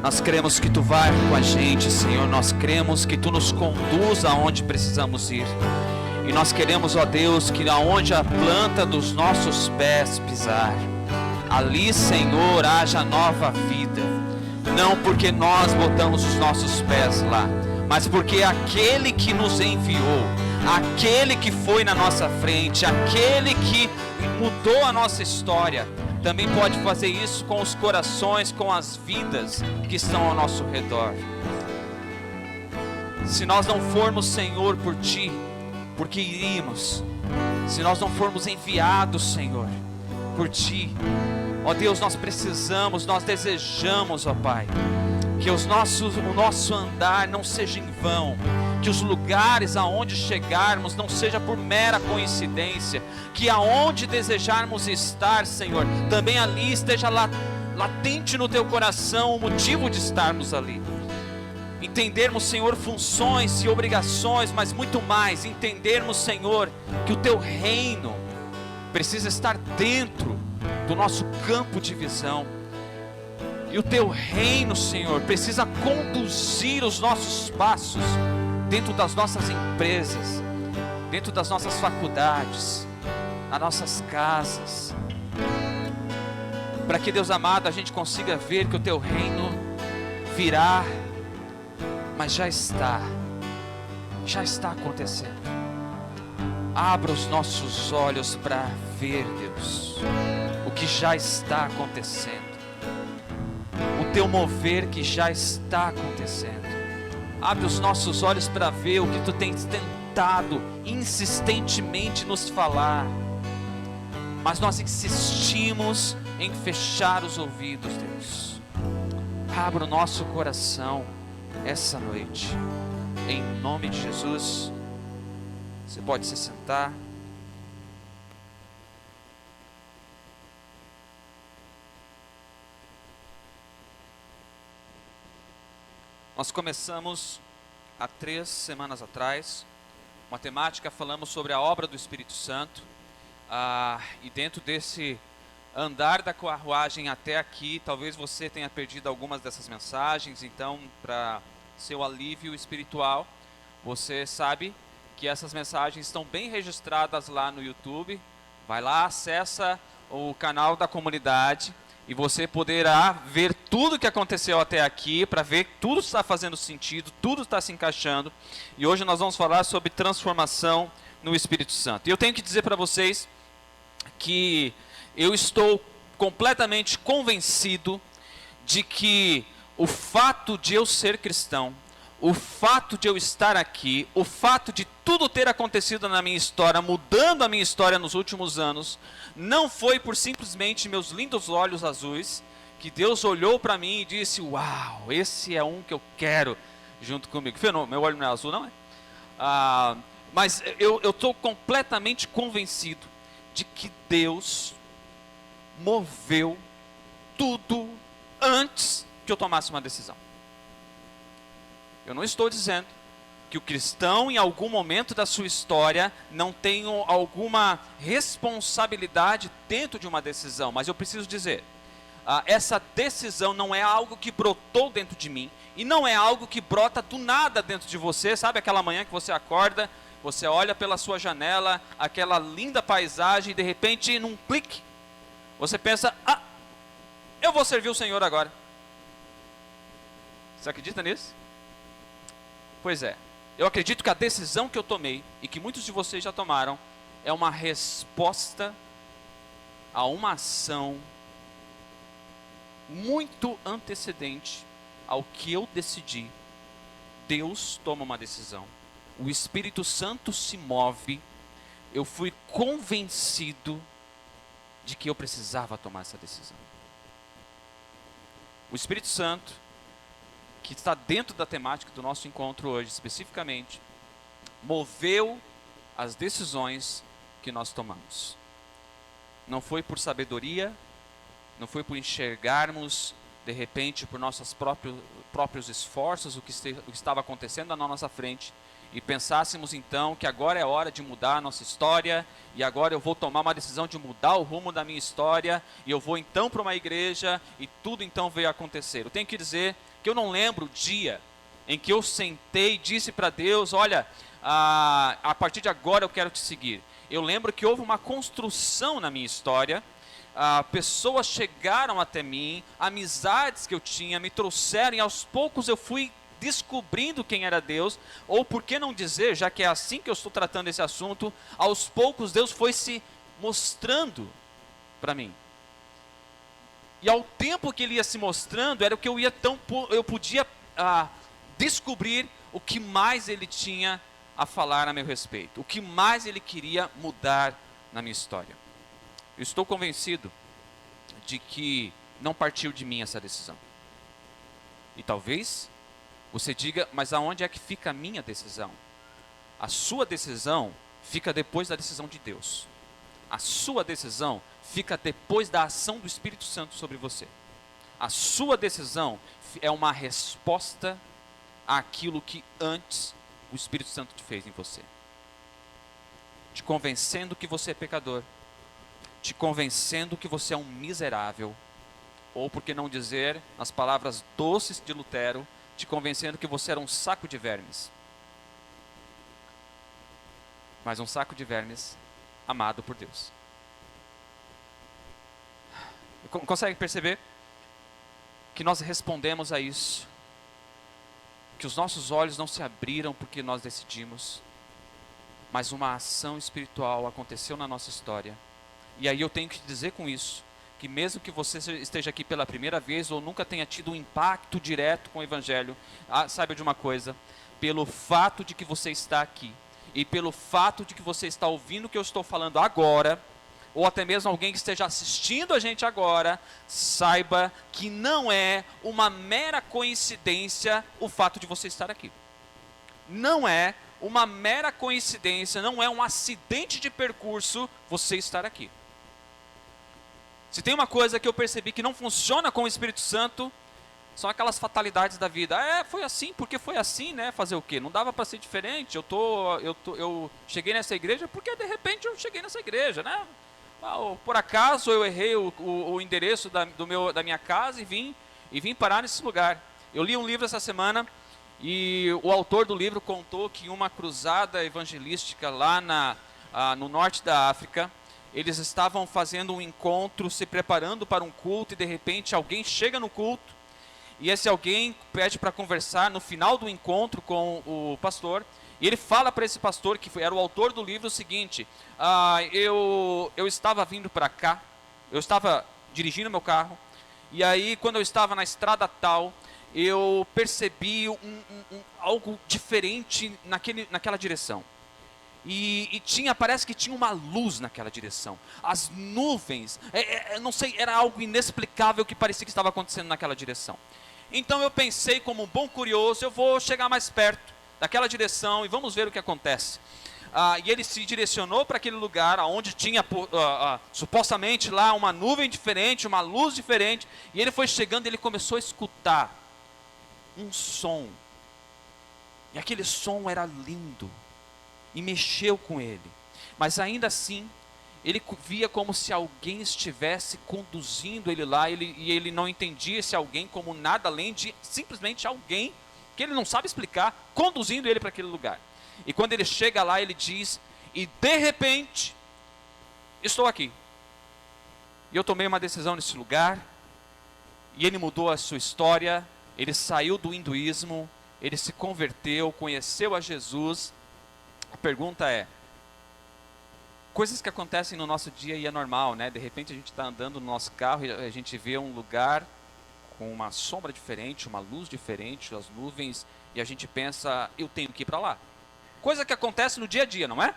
Nós cremos que Tu vai com a gente, Senhor. Nós cremos que Tu nos conduz aonde precisamos ir. E nós queremos, ó Deus, que aonde a planta dos nossos pés pisar, ali, Senhor, haja nova vida. Não porque nós botamos os nossos pés lá, mas porque aquele que nos enviou, aquele que foi na nossa frente, aquele que mudou a nossa história, também pode fazer isso com os corações, com as vidas que estão ao nosso redor. Se nós não formos, Senhor, por Ti, porque iríamos, se nós não formos enviados, Senhor, por Ti, ó Deus, nós precisamos, nós desejamos, ó Pai, que o nosso andar não seja em vão, que os lugares aonde chegarmos não seja por mera coincidência, que aonde desejarmos estar, Senhor, também ali esteja latente no Teu coração o motivo de estarmos ali. Entendermos, Senhor, funções e obrigações, mas muito mais, entendermos, Senhor, que o Teu reino precisa estar dentro do nosso campo de visão. E o Teu reino, Senhor, precisa conduzir os nossos passos dentro das nossas empresas, dentro das nossas faculdades, nas nossas casas, para que, Deus amado, a gente consiga ver que o Teu reino virá, mas já está acontecendo. Abra os nossos olhos para ver, Deus, o que já está acontecendo, o Teu mover que já está acontecendo. Abre os nossos olhos para ver o que Tu tens tentado insistentemente nos falar, mas nós insistimos em fechar os ouvidos, Deus. Abra o nosso coração essa noite, em nome de Jesus. Você pode se sentar. Nós começamos há 3 semanas atrás uma temática, falamos sobre a obra do Espírito Santo, e dentro desse andar da carruagem até aqui, talvez você tenha perdido algumas dessas mensagens. Então, para seu alívio espiritual, você sabe que essas mensagens estão bem registradas lá no YouTube. Vai lá, acessa o canal da comunidade e você poderá ver tudo que aconteceu até aqui, para ver que tudo está fazendo sentido, tudo está se encaixando. E hoje nós vamos falar sobre transformação no Espírito Santo. E eu tenho que dizer para vocês que eu estou completamente convencido de que o fato de eu ser cristão, o fato de eu estar aqui, o fato de tudo ter acontecido na minha história, mudando a minha história nos últimos anos, não foi por simplesmente meus lindos olhos azuis, que Deus olhou para mim e disse: uau, esse é um que eu quero junto comigo. Meu olho não é azul, não é? Mas eu estou completamente convencido de que Deus moveu tudo antes que eu tomasse uma decisão. Eu não estou dizendo que o cristão, em algum momento da sua história, não tenha alguma responsabilidade dentro de uma decisão, mas eu preciso dizer, essa decisão não é algo que brotou dentro de mim, e não é algo que brota do nada dentro de você. Sabe aquela manhã que você acorda, você olha pela sua janela, aquela linda paisagem, e de repente, num clique, você pensa: eu vou servir o Senhor agora. Você acredita nisso? Pois é, eu acredito que a decisão que eu tomei, e que muitos de vocês já tomaram, é uma resposta a uma ação muito antecedente ao que eu decidi. Deus toma uma decisão, o Espírito Santo se move, eu fui convencido de que eu precisava tomar essa decisão. O Espírito Santo, que está dentro da temática do nosso encontro hoje, especificamente, moveu as decisões que nós tomamos. Não foi por sabedoria, não foi por enxergarmos, de repente, por nossos próprios esforços, o que estava acontecendo na nossa frente, e pensássemos então que agora é hora de mudar a nossa história, e agora eu vou tomar uma decisão de mudar o rumo da minha história, e eu vou então para uma igreja, e tudo então veio a acontecer. Eu tenho que dizer que eu não lembro o dia em que eu sentei e disse para Deus, olha, a partir de agora eu quero te seguir. Eu lembro que houve uma construção na minha história, pessoas chegaram até mim, amizades que eu tinha me trouxeram e aos poucos eu fui descobrindo quem era Deus, ou por que não dizer, já que é assim que eu estou tratando esse assunto, aos poucos Deus foi se mostrando para mim. E ao tempo que ele ia se mostrando, era o que eu podia descobrir o que mais ele tinha a falar a meu respeito, o que mais ele queria mudar na minha história. Eu estou convencido de que não partiu de mim essa decisão. E talvez você diga, mas aonde é que fica a minha decisão? A sua decisão fica depois da decisão de Deus. A sua decisão fica depois da ação do Espírito Santo sobre você. A sua decisão é uma resposta àquilo que antes o Espírito Santo te fez em você. Te convencendo que você é pecador. Te convencendo que você é um miserável. Ou por que não dizer, nas palavras doces de Lutero, te convencendo que você era um saco de vermes. Mas um saco de vermes amado por Deus. Consegue perceber que nós respondemos a isso? Que os nossos olhos não se abriram porque nós decidimos, mas uma ação espiritual aconteceu na nossa história. E aí eu tenho que te dizer com isso, que mesmo que você esteja aqui pela primeira vez ou nunca tenha tido um impacto direto com o Evangelho, saiba de uma coisa, pelo fato de que você está aqui, e pelo fato de que você está ouvindo o que eu estou falando agora, ou até mesmo alguém que esteja assistindo a gente agora, saiba que não é uma mera coincidência o fato de você estar aqui. Não é uma mera coincidência, não é um acidente de percurso você estar aqui. Se tem uma coisa que eu percebi que não funciona com o Espírito Santo, são aquelas fatalidades da vida. Foi assim, porque foi assim, né? Fazer o quê? Não dava para ser diferente. Eu cheguei nessa igreja porque de repente eu cheguei nessa igreja, né? Por acaso eu errei o endereço da minha casa e vim parar nesse lugar. Eu li um livro essa semana e o autor do livro contou que em uma cruzada evangelística lá no norte da África, eles estavam fazendo um encontro, se preparando para um culto e de repente alguém chega no culto e esse alguém pede para conversar no final do encontro com o pastor. E ele fala para esse pastor, que era o autor do livro, o seguinte: eu estava vindo para cá, eu estava dirigindo meu carro, e aí quando eu estava na estrada tal, eu percebi algo diferente naquela direção. E parece que tinha uma luz naquela direção. As nuvens, não sei, era algo inexplicável que parecia que estava acontecendo naquela direção. Então eu pensei, como um bom curioso, eu vou chegar mais perto daquela direção e vamos ver o que acontece. E ele se direcionou para aquele lugar onde tinha supostamente lá uma nuvem diferente, uma luz diferente, e ele foi chegando e ele começou a escutar um som, e aquele som era lindo, e mexeu com ele, mas ainda assim, ele via como se alguém estivesse conduzindo ele lá, e ele não entendia esse alguém como nada além de simplesmente alguém que ele não sabe explicar, conduzindo ele para aquele lugar. E quando ele chega lá, ele diz, e de repente, estou aqui. E eu tomei uma decisão nesse lugar, e ele mudou a sua história, ele saiu do hinduísmo, ele se converteu, conheceu a Jesus. A pergunta é, coisas que acontecem no nosso dia e é normal, né? De repente a gente está andando no nosso carro e a gente vê um lugar com uma sombra diferente, uma luz diferente, as nuvens, e a gente pensa, eu tenho que ir para lá. Coisa que acontece no dia a dia, não é?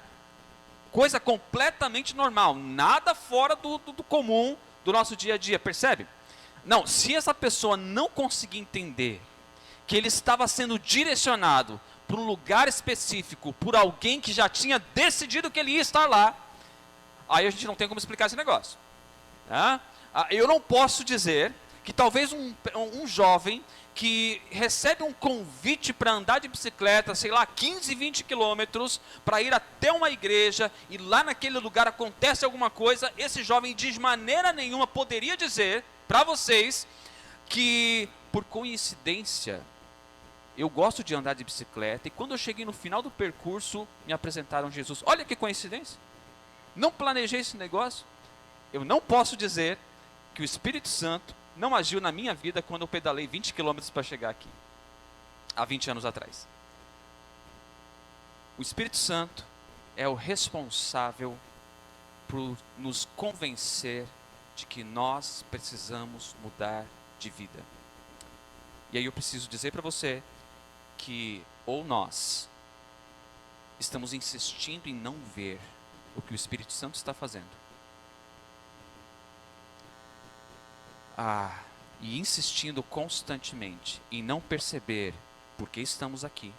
Coisa completamente normal, nada fora do comum do nosso dia a dia, percebe? Não, se essa pessoa não conseguir entender que ele estava sendo direcionado para um lugar específico, por alguém que já tinha decidido que ele ia estar lá, aí a gente não tem como explicar esse negócio. Tá? Eu não posso dizer que talvez um jovem que recebe um convite para andar de bicicleta, sei lá, 15, 20 quilômetros, para ir até uma igreja, e lá naquele lugar acontece alguma coisa, esse jovem de maneira nenhuma poderia dizer para vocês que por coincidência, eu gosto de andar de bicicleta e quando eu cheguei no final do percurso, me apresentaram Jesus. Olha que coincidência. Não planejei esse negócio. Eu não posso dizer que o Espírito Santo não agiu na minha vida quando eu pedalei 20 quilômetros para chegar aqui, há 20 anos atrás. O Espírito Santo é o responsável por nos convencer de que nós precisamos mudar de vida. E aí eu preciso dizer para você que ou nós estamos insistindo em não ver o que o Espírito Santo está fazendo, e insistindo constantemente em não perceber por que estamos aqui,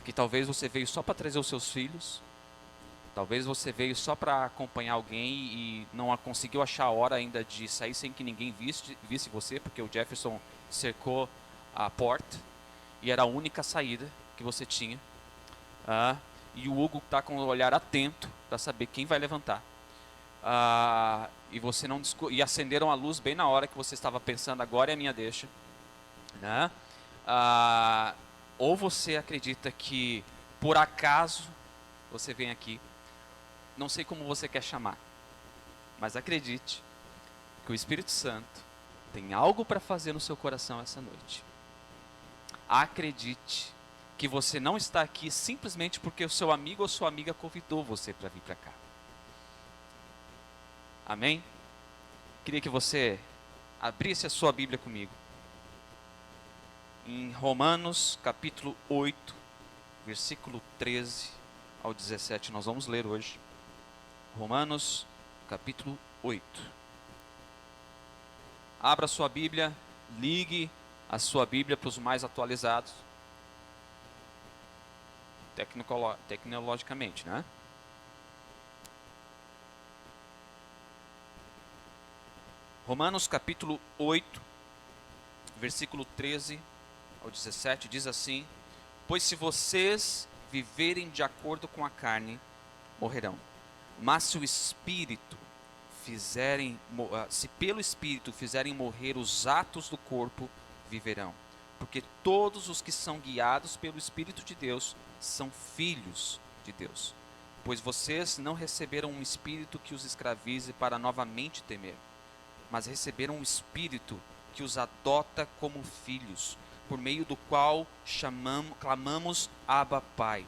que talvez você veio só para trazer os seus filhos, talvez você veio só para acompanhar alguém e não conseguiu achar a hora ainda de sair sem que ninguém visse você, porque o Jefferson cercou a porta e era a única saída que você tinha. E o Hugo está com o olhar atento para saber quem vai levantar. E você não e acenderam a luz bem na hora que você estava pensando, agora é a minha deixa, né? Ou você acredita que por acaso você vem aqui, não sei como você quer chamar, mas acredite que o Espírito Santo tem algo para fazer no seu coração essa noite. Acredite que você não está aqui simplesmente porque o seu amigo ou sua amiga convidou você para vir para cá. Amém? Queria que você abrisse a sua Bíblia comigo. Em Romanos capítulo 8, versículo 13 ao 17, nós vamos ler hoje. Romanos capítulo 8. Abra a sua Bíblia, ligue a sua Bíblia para os mais atualizados, tecnologicamente, né? Romanos capítulo 8, versículo 13 ao 17, diz assim: pois se vocês viverem de acordo com a carne, morrerão. Mas se pelo Espírito fizerem morrer os atos do corpo, viverão. Porque todos os que são guiados pelo Espírito de Deus são filhos de Deus. Pois vocês não receberam um espírito que os escravize para novamente temer, mas receberam um espírito que os adota como filhos, por meio do qual clamamos Abba, Pai.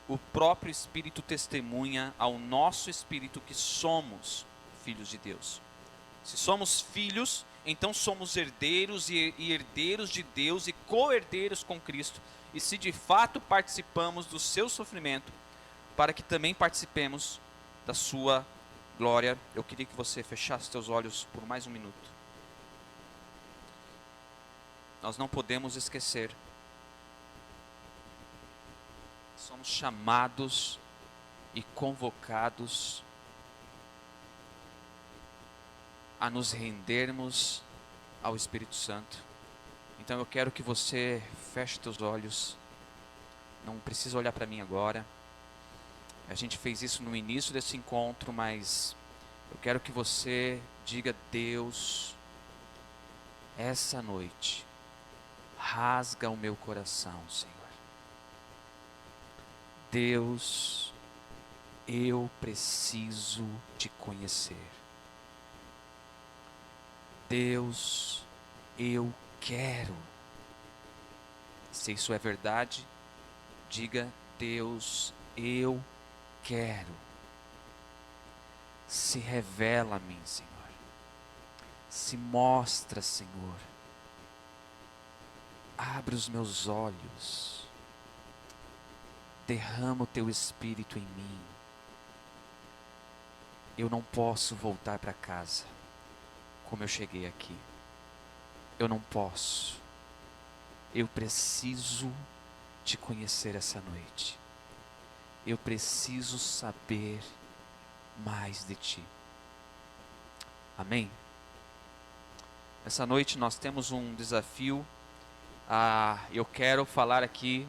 O próprio Espírito testemunha ao nosso espírito que somos filhos de Deus. Se somos filhos, então somos herdeiros e herdeiros de Deus e co-herdeiros com Cristo. E se de fato participamos do seu sofrimento, para que também participemos da sua glória. Eu queria que você fechasse seus olhos por mais um minuto. Nós não podemos esquecer. Somos chamados e convocados a nos rendermos ao Espírito Santo. Então eu quero que você feche seus olhos. Não precisa olhar para mim agora. A gente fez isso no início desse encontro, mas eu quero que você diga: Deus, essa noite, rasga o meu coração, Senhor. Deus, eu preciso te conhecer. Deus, eu quero. Se isso é verdade, diga: Deus, eu quero. Se revela a mim, Senhor. Se mostra, Senhor. Abre os meus olhos. Derrama o teu Espírito em mim. Eu não posso voltar para casa como eu cheguei aqui. Eu não posso. Eu preciso te conhecer essa noite. Eu preciso saber mais de ti. Amém? Essa noite nós temos um desafio. Eu quero falar aqui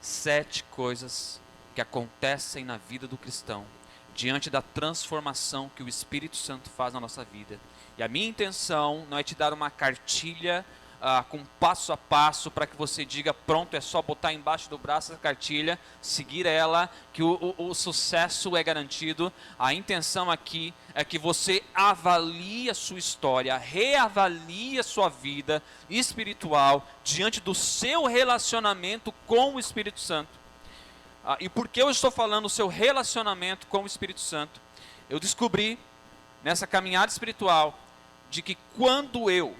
7 coisas que acontecem na vida do cristão diante da transformação que o Espírito Santo faz na nossa vida. E a minha intenção não é te dar uma cartilha com passo a passo para que você diga, pronto, é só botar embaixo do braço essa cartilha, seguir ela, que o sucesso é garantido. A intenção aqui é que você avalie a sua história, reavalie a sua vida espiritual diante do seu relacionamento com o Espírito Santo. E por que eu estou falando o seu relacionamento com o Espírito Santo? Eu descobri nessa caminhada espiritual de que quando eu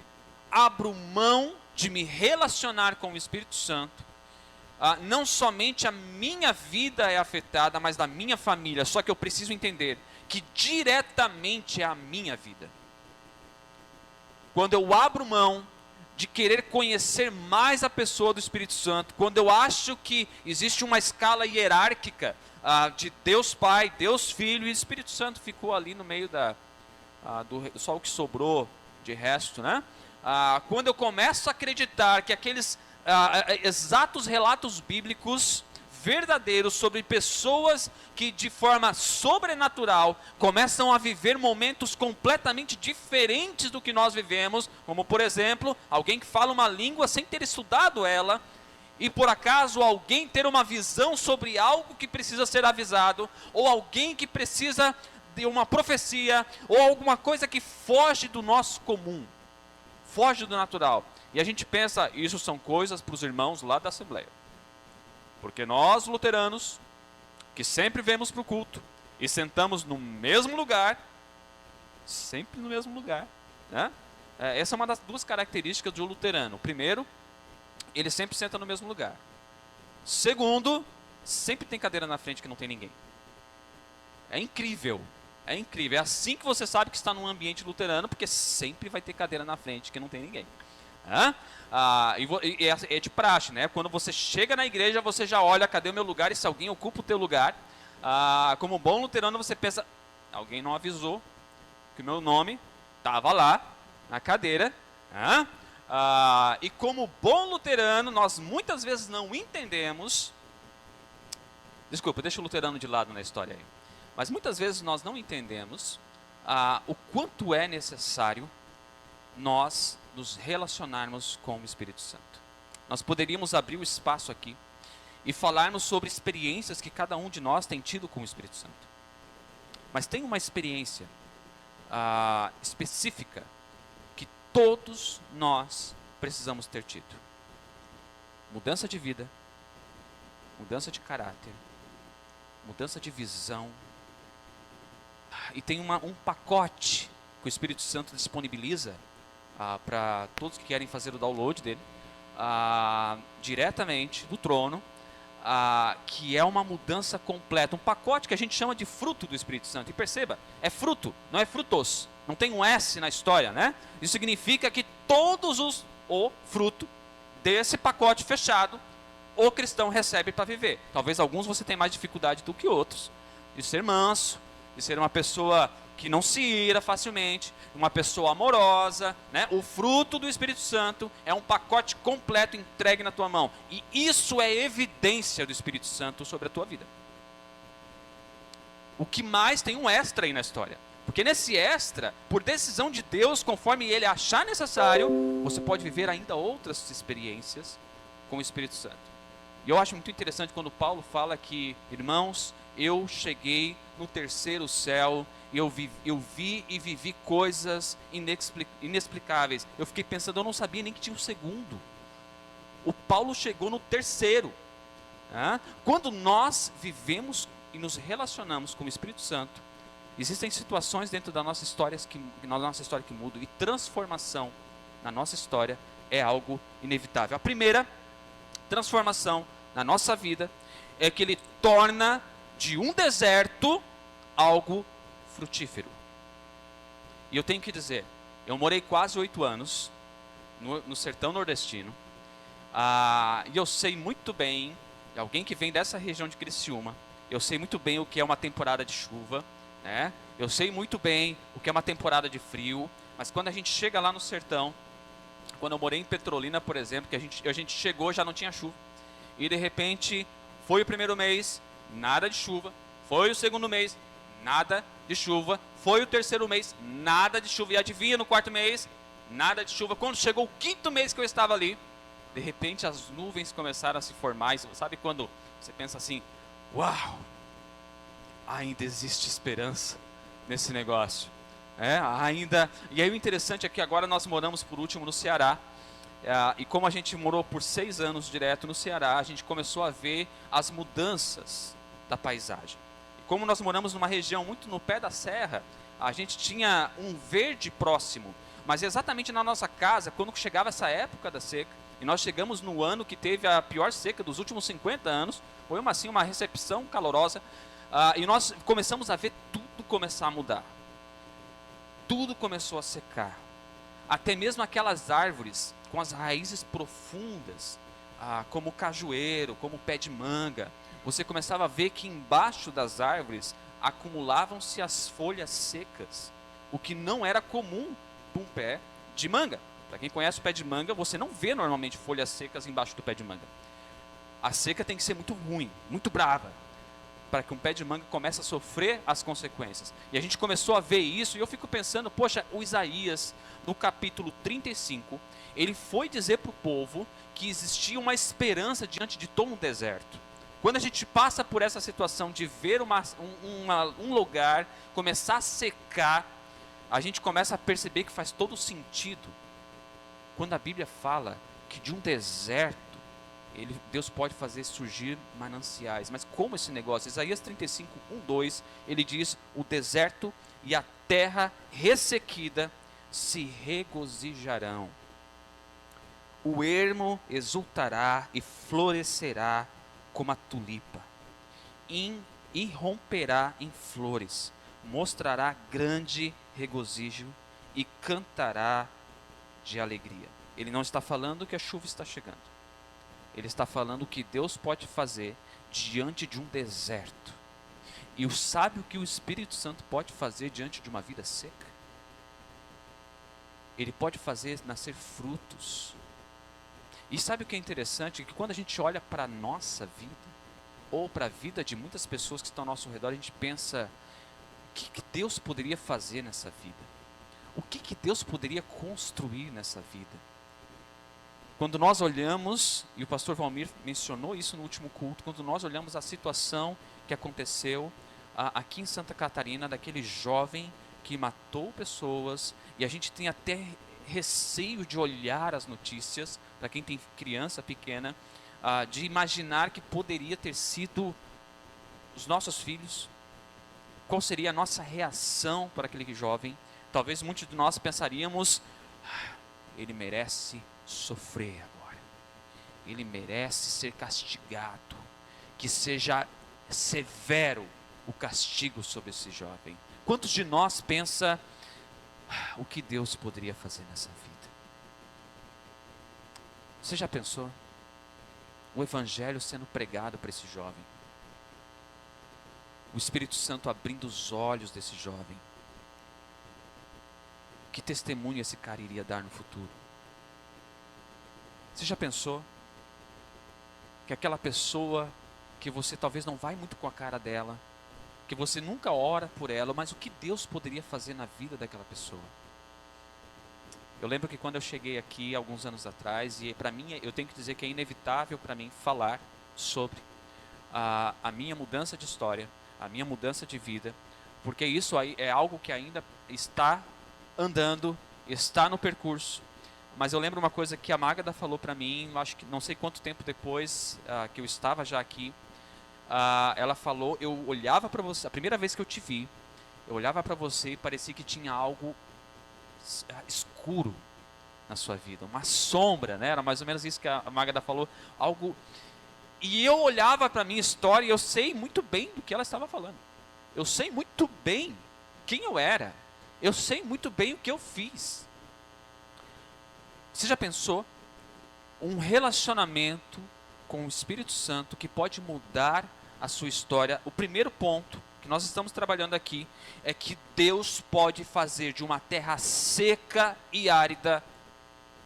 abro mão de me relacionar com o Espírito Santo, não somente a minha vida é afetada, mas da minha família. Só que eu preciso entender que diretamente é a minha vida. Quando eu abro mão de querer conhecer mais a pessoa do Espírito Santo, quando eu acho que existe uma escala hierárquica de Deus Pai, Deus Filho e Espírito Santo ficou ali no meio só o que sobrou de resto, né? Quando eu começo a acreditar que aqueles exatos relatos bíblicos verdadeiros sobre pessoas que de forma sobrenatural começam a viver momentos completamente diferentes do que nós vivemos, como por exemplo, alguém que fala uma língua sem ter estudado ela, e por acaso alguém ter uma visão sobre algo que precisa ser avisado, ou alguém que precisa de uma profecia, ou alguma coisa que foge do nosso comum, foge do natural. E a gente pensa, isso são coisas para os irmãos lá da Assembleia. Porque nós, luteranos, que sempre vemos para o culto e sentamos no mesmo lugar, sempre no mesmo lugar, né? Essa é uma das duas características do luterano. Primeiro, ele sempre senta no mesmo lugar. Segundo, sempre tem cadeira na frente que não tem ninguém. É incrível. É incrível. É assim que você sabe que está num ambiente luterano, porque sempre vai ter cadeira na frente que não tem ninguém. É de praxe, né? Quando você chega na igreja, você já olha, cadê o meu lugar? E se alguém ocupa o teu lugar, como bom luterano, você pensa, alguém não avisou que o meu nome estava lá, na cadeira. E como bom luterano, nós muitas vezes não entendemos. Desculpa, deixa o luterano de lado na história aí. Mas muitas vezes nós não entendemos o quanto é necessário nós nos relacionarmos com o Espírito Santo. Nós poderíamos abrir o espaço aqui e falarmos sobre experiências que cada um de nós tem tido com o Espírito Santo. Mas tem uma experiência específica que todos nós precisamos ter tido. Mudança de vida, mudança de caráter, mudança de visão. E tem um pacote que o Espírito Santo disponibiliza para todos que querem fazer o download dele, diretamente do trono, que é uma mudança completa, um pacote que a gente chama de fruto do Espírito Santo. E perceba, é fruto, não é frutos, não tem um S na história, né? Isso significa que o fruto desse pacote fechado, o cristão recebe para viver. Talvez alguns você tenha mais dificuldade do que outros, de ser manso, de ser uma pessoa que não se ira facilmente, uma pessoa amorosa, né? O fruto do Espírito Santo é um pacote completo entregue na tua mão. E isso é evidência do Espírito Santo sobre a tua vida. O que mais tem um extra aí na história. Porque nesse extra, por decisão de Deus, conforme Ele achar necessário, você pode viver ainda outras experiências com o Espírito Santo. E eu acho muito interessante quando Paulo fala que, irmãos, eu cheguei no terceiro céu, eu vi e vivi coisas inexplicáveis. Eu fiquei pensando, eu não sabia nem que tinha um segundo. O Paulo chegou no terceiro. Quando nós vivemos e nos relacionamos com o Espírito Santo, existem situações dentro da nossa história que mudam, e transformação na nossa história é algo inevitável. A primeira transformação na nossa vida é que Ele torna de um deserto algo frutífero. E eu tenho que dizer, eu morei quase 8 anos no sertão nordestino, e eu sei muito bem, alguém que vem dessa região de Criciúma, eu sei muito bem o que é uma temporada de chuva, né? Eu sei muito bem o que é uma temporada de frio, mas quando a gente chega lá no sertão, quando eu morei em Petrolina, por exemplo, que a gente chegou, já não tinha chuva, e de repente foi o primeiro mês, nada de chuva, foi o segundo mês, nada de chuva. Foi o terceiro mês, nada de chuva. E adivinha, no quarto mês, nada de chuva. Quando chegou o quinto mês que eu estava ali, de repente as nuvens começaram a se formar. E sabe quando você pensa assim, uau, ainda existe esperança nesse negócio. Ainda. E aí o interessante é que agora nós moramos por último no Ceará. E como a gente morou por 6 anos direto no Ceará, a gente começou a ver as mudanças da paisagem. E como nós moramos numa região muito no pé da serra, a gente tinha um verde próximo. Mas exatamente na nossa casa, quando chegava essa época da seca, e nós chegamos no ano que teve a pior seca dos últimos 50 anos, foi uma recepção calorosa, e nós começamos a ver tudo começar a mudar. Tudo começou a secar. Até mesmo aquelas árvores com as raízes profundas, como o cajueiro, como o pé de manga, você começava a ver que embaixo das árvores acumulavam-se as folhas secas, o que não era comum para um pé de manga. Para quem conhece o pé de manga, você não vê normalmente folhas secas embaixo do pé de manga. A seca tem que ser muito ruim, muito brava, para que um pé de manga comece a sofrer as consequências. E a gente começou a ver isso, e eu fico pensando, poxa, o Isaías, no capítulo 35, ele foi dizer para o povo que existia uma esperança diante de todo um deserto. Quando a gente passa por essa situação de ver um lugar começar a secar, a gente começa a perceber que faz todo sentido. Quando a Bíblia fala que de um deserto, Deus pode fazer surgir mananciais. Mas como esse negócio? Isaías 35, 1, 2, ele diz, o deserto e a terra ressequida se regozijarão. O ermo exultará e florescerá como a tulipa. E romperá em flores. Mostrará grande regozijo e cantará de alegria. Ele não está falando que a chuva está chegando. Ele está falando que Deus pode fazer diante de um deserto. E sabe o que o Espírito Santo pode fazer diante de uma vida seca? Ele pode fazer nascer frutos. E sabe o que é interessante? Que quando a gente olha para a nossa vida, ou para a vida de muitas pessoas que estão ao nosso redor, a gente pensa, o que Deus poderia fazer nessa vida? O que Deus poderia construir nessa vida? Quando nós olhamos, e o pastor Valmir mencionou isso no último culto, quando nós olhamos a situação que aconteceu aqui em Santa Catarina, daquele jovem que matou pessoas, e a gente tem até receio de olhar as notícias, para quem tem criança pequena, de imaginar que poderia ter sido os nossos filhos. Qual seria a nossa reação para aquele jovem? Talvez muitos de nós pensaríamos, ele merece sofrer agora, ele merece ser castigado, que seja severo o castigo sobre esse jovem. Quantos de nós pensa o que Deus poderia fazer nessa vida? Você já pensou? O evangelho sendo pregado para esse jovem, o Espírito Santo abrindo os olhos desse jovem. Que testemunho esse cara iria dar no futuro? Você já pensou que aquela pessoa que você talvez não vai muito com a cara dela, que você nunca ora por ela, mas o que Deus poderia fazer na vida daquela pessoa? Eu lembro que quando eu cheguei aqui alguns anos atrás, e para mim eu tenho que dizer que é inevitável para mim falar sobre a minha mudança de história, a minha mudança de vida, porque isso aí é algo que ainda está andando, está no percurso. Mas eu lembro uma coisa que a Magda falou para mim, acho que não sei quanto tempo depois que eu estava já aqui, ela falou, eu olhava para você, a primeira vez que eu te vi, eu olhava para você e parecia que tinha algo escuro na sua vida, uma sombra, né? Era mais ou menos isso que a Magda falou, algo. E eu olhava para a minha história e eu sei muito bem do que ela estava falando. Eu sei muito bem quem eu era. Eu sei muito bem o que eu fiz. Você já pensou? Um relacionamento com o Espírito Santo que pode mudar a sua história. O primeiro ponto que nós estamos trabalhando aqui é que Deus pode fazer de uma terra seca e árida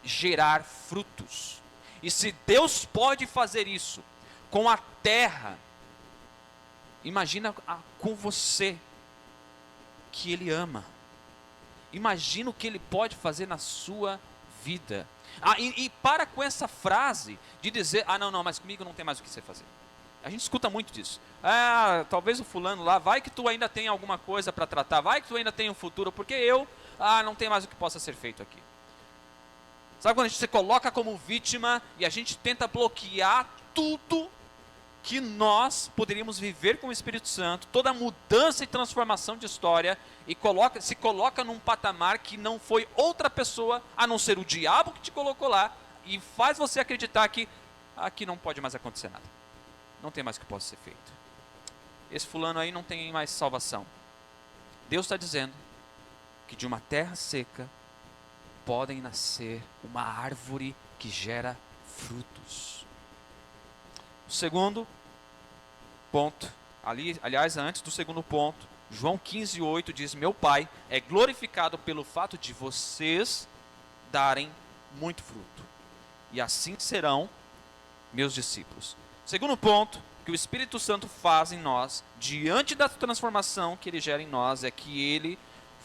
gerar frutos. E se Deus pode fazer isso com a terra, imagina com você. que Ele ama. Imagina o que Ele pode fazer na sua vida. E para com essa frase de dizer, não, mas comigo não tem mais o que você fazer. A gente escuta muito disso. Talvez o fulano lá, vai que tu ainda tem alguma coisa para tratar, vai que tu ainda tem um futuro, porque eu, não tem mais o que possa ser feito aqui. Sabe quando a gente se coloca como vítima e a gente tenta bloquear tudo que nós poderíamos viver com o Espírito Santo, toda a mudança e transformação de história, e se coloca num patamar que não foi outra pessoa, a não ser o diabo que te colocou lá, e faz você acreditar que aqui não pode mais acontecer nada. Não tem mais o que possa ser feito. Esse fulano aí não tem mais salvação. Deus está dizendo que de uma terra seca podem nascer uma árvore que gera frutos. O segundo ponto, aliás, antes do segundo ponto, João 15:8 diz: meu Pai é glorificado pelo fato de vocês darem muito fruto, e assim serão meus discípulos. Segundo ponto que o Espírito Santo faz em nós, diante da transformação que ele gera em nós, é que ele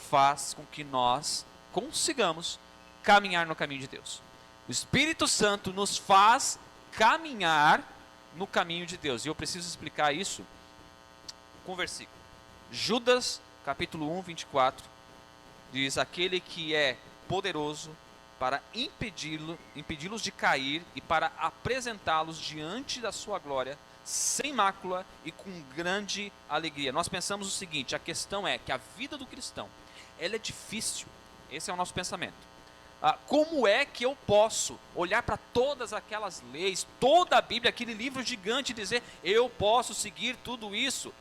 faz com que nós consigamos caminhar no caminho de Deus. O Espírito Santo nos faz caminhar no caminho de Deus. E eu preciso explicar isso com um versículo. Judas, capítulo 1, 24, diz: aquele que é poderoso para impedi-los de cair e para apresentá-los diante da sua glória, sem mácula e com grande alegria. Nós pensamos o seguinte: a questão é que a vida do cristão, ela é difícil. Esse é o nosso pensamento. Como é que eu posso olhar para todas aquelas leis, toda a Bíblia, aquele livro gigante, e dizer, eu posso seguir tudo isso?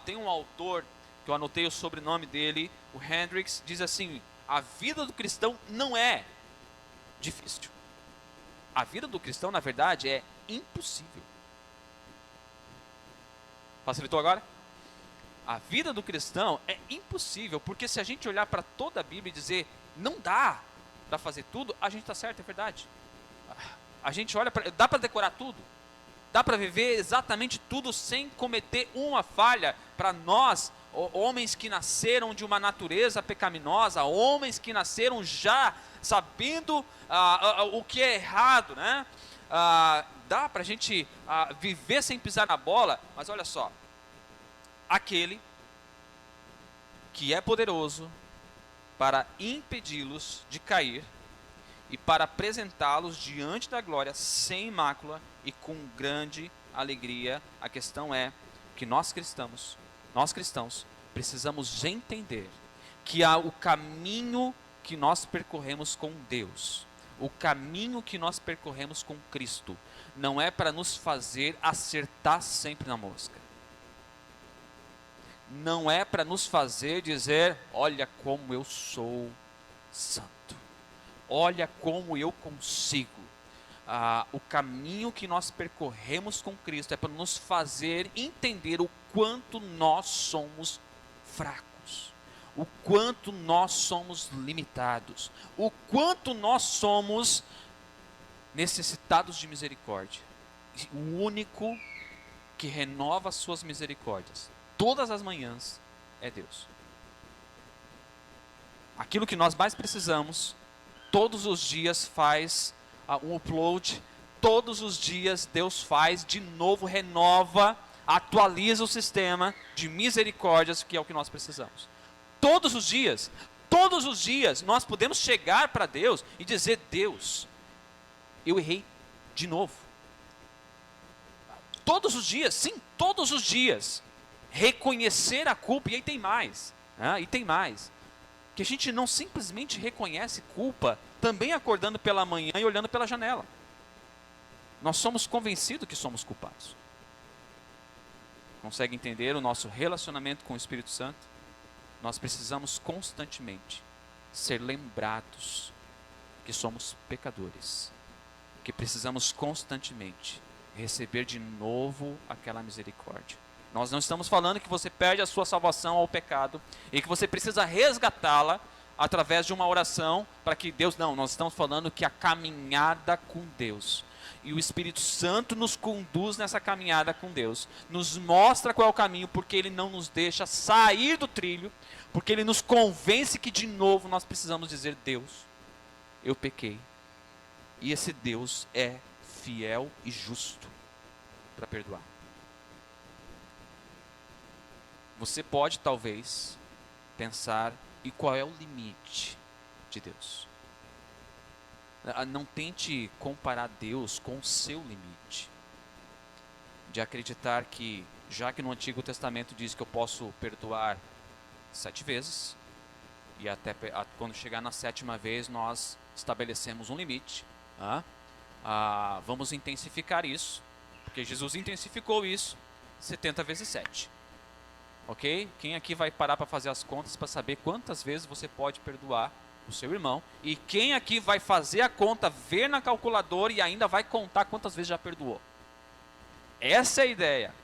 Tem um autor, que eu anotei o sobrenome dele, o Hendricks, diz assim: a vida do cristão não é difícil. A vida do cristão, na verdade, é impossível. Facilitou agora? A vida do cristão é impossível, porque se a gente olhar para toda a Bíblia e dizer, não dá para fazer tudo, a gente está certo, é verdade. A gente olha, dá para decorar tudo, dá para viver exatamente tudo sem cometer uma falha. Para nós, homens que nasceram de uma natureza pecaminosa, homens que nasceram já sabendo o que é errado, né? Dá para a gente viver sem pisar na bola, mas olha só, aquele que é poderoso para impedi-los de cair e para apresentá-los diante da glória sem mácula e com grande alegria. A questão é que nós cristãos precisamos entender que o caminho que nós percorremos com Deus, o caminho que nós percorremos com Cristo, não é para nos fazer acertar sempre na mosca. Não é para nos fazer dizer, olha como eu sou santo, olha como eu consigo. O caminho que nós percorremos com Cristo é para nos fazer entender o quanto nós somos fracos, o quanto nós somos limitados, o quanto nós somos necessitados de misericórdia. O único que renova as suas misericórdias todas as manhãs é Deus. Aquilo que nós mais precisamos, todos os dias faz um upload, todos os dias Deus faz de novo, renova, atualiza o sistema de misericórdias, que é o que nós precisamos. Todos os dias nós podemos chegar para Deus e dizer, Deus, eu errei de novo. Todos os dias, sim, todos os dias. Reconhecer a culpa, e aí tem mais, que a gente não simplesmente reconhece culpa, também acordando pela manhã e olhando pela janela. Nós somos convencidos que somos culpados. Consegue entender o nosso relacionamento com o Espírito Santo? Nós precisamos constantemente ser lembrados que somos pecadores, que precisamos constantemente receber de novo aquela misericórdia. Nós não estamos falando que você perde a sua salvação ao pecado e que você precisa resgatá-la através de uma oração para que Deus... Não, nós estamos falando que a caminhada com Deus, E o Espírito Santo nos conduz nessa caminhada com Deus. Nos mostra qual é o caminho, porque Ele não nos deixa sair do trilho. Porque Ele nos convence que de novo nós precisamos dizer: Deus, eu pequei. E esse Deus é fiel e justo para perdoar. Você pode talvez pensar: e qual é o limite de Deus? Não tente comparar Deus com o seu limite. De acreditar que, já que no Antigo Testamento diz que eu posso perdoar 7 vezes, e até quando chegar na 7ª vez nós estabelecemos um limite, vamos intensificar isso, porque Jesus intensificou isso 70 vezes 7. Ok? Quem aqui vai parar para fazer as contas para saber quantas vezes você pode perdoar o seu irmão? E quem aqui vai fazer a conta, ver na calculadora e ainda vai contar quantas vezes já perdoou? Essa é a ideia.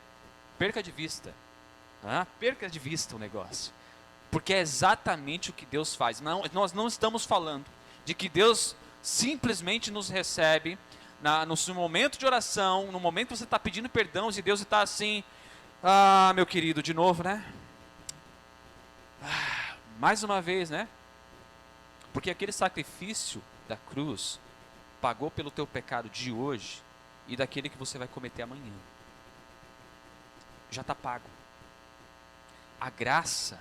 Perca de vista. Perca de vista o negócio. Porque é exatamente o que Deus faz. Nós não estamos falando de que Deus simplesmente nos recebe no seu momento de oração, no momento que você está pedindo perdão, e Deus está assim: meu querido, de novo, né? Mais uma vez, né? Porque aquele sacrifício da cruz pagou pelo teu pecado de hoje e daquele que você vai cometer amanhã. Já está pago. A graça,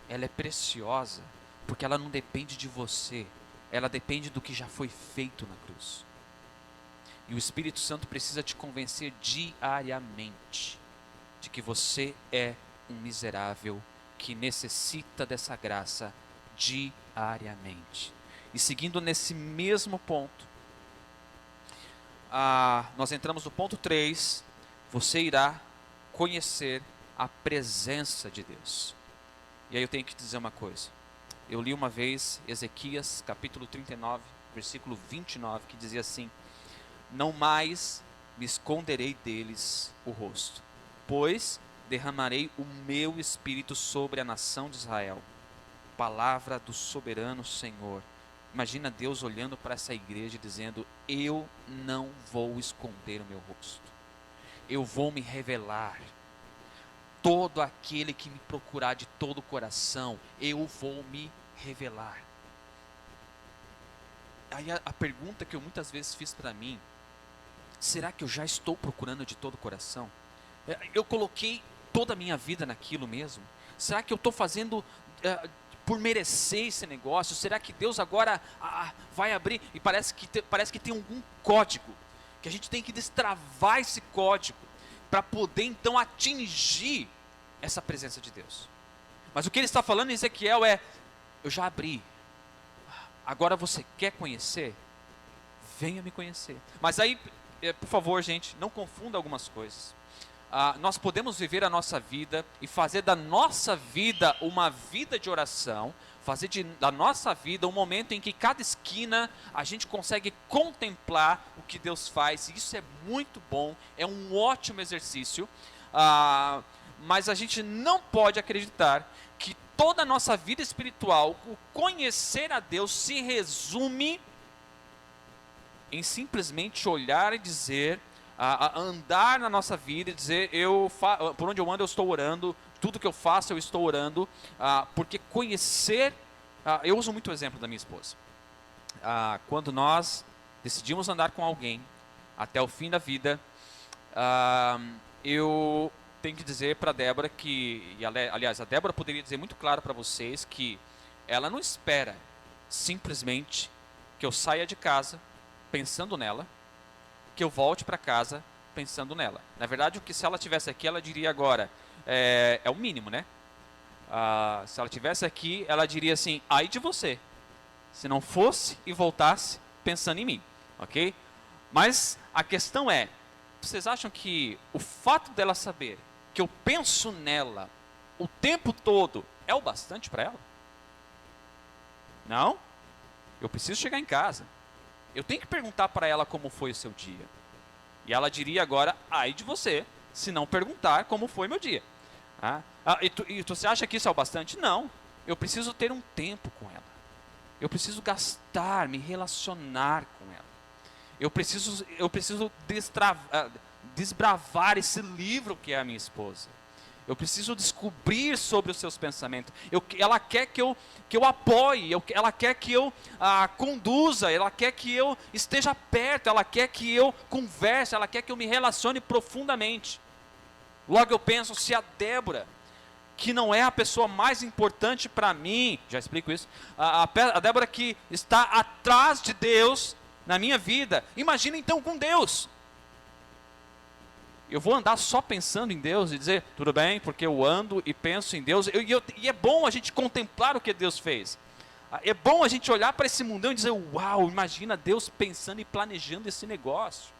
ela é preciosa, porque ela não depende de você, ela depende do que já foi feito na cruz. E o Espírito Santo precisa te convencer diariamente de que você é um miserável que necessita dessa graça diariamente. E seguindo nesse mesmo ponto, nós entramos no ponto 3, você irá conhecer a presença de Deus. E aí eu tenho que dizer uma coisa. Eu li uma vez Ezequias capítulo 39, versículo 29, que dizia assim: não mais me esconderei deles o rosto, pois derramarei o meu espírito sobre a nação de Israel. Palavra do soberano Senhor. Imagina Deus olhando para essa igreja e dizendo: eu não vou esconder o meu rosto, eu vou me revelar. Todo aquele que me procurar de todo o coração, eu vou me revelar. Aí a pergunta que eu muitas vezes fiz para mim: será que eu já estou procurando de todo o coração? Eu coloquei toda a minha vida naquilo mesmo? Será que eu estou fazendo por merecer esse negócio? Será que Deus agora vai abrir? E parece que tem algum código, que a gente tem que destravar esse código para poder então atingir essa presença de Deus. Mas o que ele está falando em Ezequiel é: eu já abri, agora você quer conhecer? Venha me conhecer. Mas aí, por favor, gente, não confunda algumas coisas. Nós podemos viver a nossa vida e fazer da nossa vida uma vida de oração, fazer da nossa vida um momento em que cada esquina a gente consegue contemplar o que Deus faz. Isso é muito bom, é um ótimo exercício, mas a gente não pode acreditar que toda a nossa vida espiritual, o conhecer a Deus, se resume em simplesmente olhar e dizer, andar na nossa vida e dizer: por onde eu ando eu estou orando, tudo que eu faço eu estou orando, porque conhecer, eu uso muito o exemplo da minha esposa. Quando nós decidimos andar com alguém até o fim da vida, eu tenho que dizer para a Débora que, aliás, a Débora poderia dizer muito claro para vocês que ela não espera simplesmente que eu saia de casa pensando nela, que eu volte para casa pensando nela. Na verdade, se ela estivesse aqui, ela diria agora, é o mínimo, né? Se ela estivesse aqui, ela diria assim: ai de você, se não fosse e voltasse pensando em mim, ok? Mas a questão é, vocês acham que o fato dela saber que eu penso nela o tempo todo é o bastante para ela? Não? Eu preciso chegar em casa, eu tenho que perguntar para ela como foi o seu dia. E ela diria agora: ai de você, se não perguntar como foi meu dia. E você acha que isso é o bastante? Não. Eu preciso ter um tempo com ela. Eu preciso gastar, me relacionar com ela. Eu preciso desbravar esse livro que é a minha esposa. Eu preciso descobrir sobre os seus pensamentos. Ela quer que eu apoie, ela quer que eu conduza, ela quer que eu esteja perto, ela quer que eu converse, ela quer que eu me relacione profundamente. Logo eu penso, se a Débora, que não é a pessoa mais importante para mim, já explico isso, a Débora que está atrás de Deus na minha vida, imagina então com Deus. Eu vou andar só pensando em Deus e dizer, tudo bem, porque eu ando e penso em Deus. E é bom a gente contemplar o que Deus fez. É bom a gente olhar para esse mundão e dizer, uau, imagina Deus pensando e planejando esse negócio.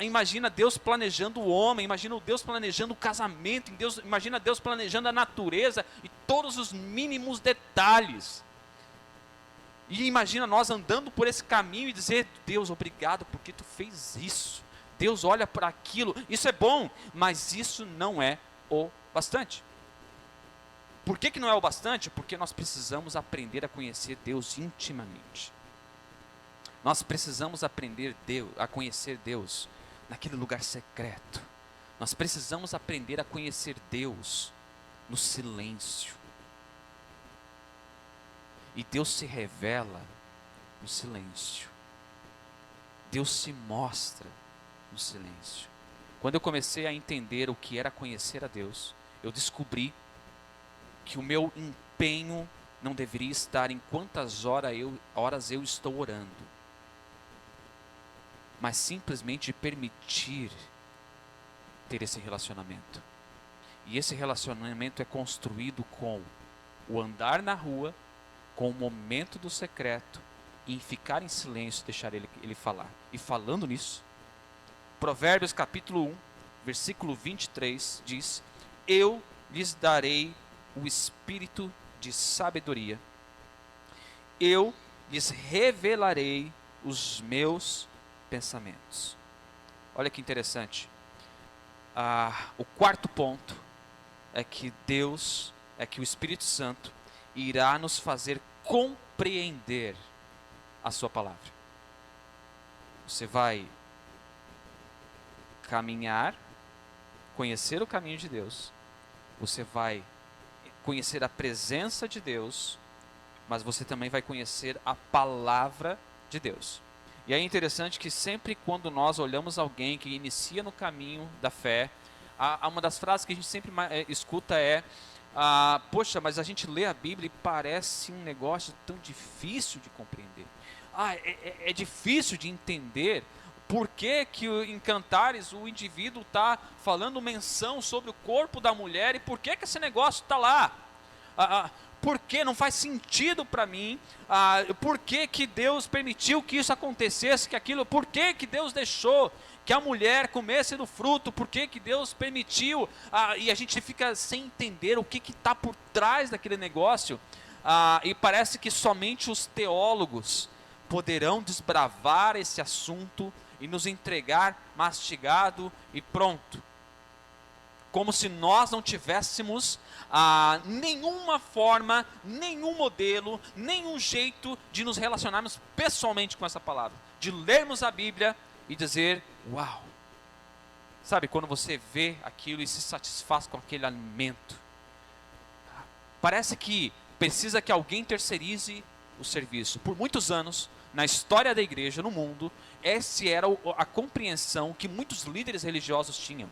Imagina Deus planejando o homem, imagina Deus planejando o casamento, imagina Deus planejando a natureza e todos os mínimos detalhes. E imagina nós andando por esse caminho e dizer, Deus, obrigado porque tu fez isso. Deus olha para aquilo, isso é bom, mas isso não é o bastante. Por que não é o bastante? Porque nós precisamos aprender a conhecer Deus intimamente. Nós precisamos aprender a conhecer Deus naquele lugar secreto. Nós precisamos aprender a conhecer Deus no silêncio. E Deus se revela no silêncio. Deus se mostra no silêncio. Quando eu comecei a entender o que era conhecer a Deus, eu descobri que o meu empenho não deveria estar em quantas horas eu estou orando, mas simplesmente permitir ter esse relacionamento. E esse relacionamento é construído com o andar na rua, com o momento do secreto, e em ficar em silêncio, deixar ele falar. E falando nisso, Provérbios capítulo 1, versículo 23 diz, eu lhes darei o espírito de sabedoria, eu lhes revelarei os meus pensamentos. Olha que interessante. O quarto ponto é que o Espírito Santo irá nos fazer compreender a sua palavra. Você vai caminhar, conhecer o caminho de Deus, você vai conhecer a presença de Deus, mas você também vai conhecer a palavra de Deus. E é interessante que sempre quando nós olhamos alguém que inicia no caminho da fé, uma das frases que a gente sempre escuta é, poxa, mas a gente lê a Bíblia e parece um negócio tão difícil de compreender. É difícil de entender. Por que em Cantares o indivíduo está falando menção sobre o corpo da mulher e por que esse negócio está lá? Por que não faz sentido para mim? Por que Deus permitiu que isso acontecesse, por que Deus deixou que a mulher comesse do fruto? Por que Deus permitiu? E a gente fica sem entender o que está por trás daquele negócio. E parece que somente os teólogos poderão desbravar esse assunto e nos entregar mastigado e pronto. Como se nós não tivéssemos nenhuma forma, nenhum modelo, nenhum jeito de nos relacionarmos pessoalmente com essa palavra. De lermos a Bíblia e dizer, uau. Sabe, quando você vê aquilo e se satisfaz com aquele alimento. Parece que precisa que alguém terceirize o serviço. Por muitos anos, na história da igreja, no mundo, essa era a compreensão que muitos líderes religiosos tinham.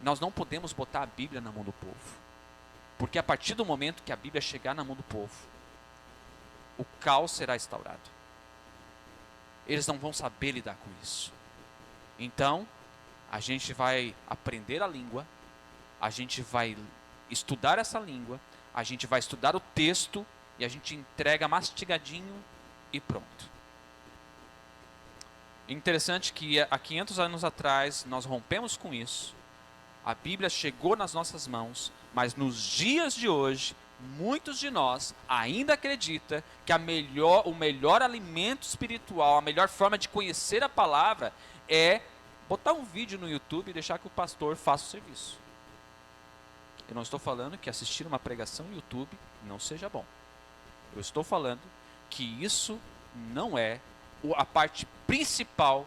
Nós não podemos botar a Bíblia na mão do povo. Porque a partir do momento que a Bíblia chegar na mão do povo, o caos será instaurado. Eles não vão saber lidar com isso. Então, a gente vai aprender a língua, a gente vai estudar essa língua, a gente vai estudar o texto e a gente entrega mastigadinho e pronto. Interessante que há 500 anos atrás nós rompemos com isso. A Bíblia chegou nas nossas mãos, mas nos dias de hoje, muitos de nós ainda acreditam que o melhor alimento espiritual, a melhor forma de conhecer a palavra é botar um vídeo no YouTube e deixar que o pastor faça o serviço. Eu não estou falando que assistir uma pregação no YouTube não seja bom. Eu estou falando que isso não é a parte principal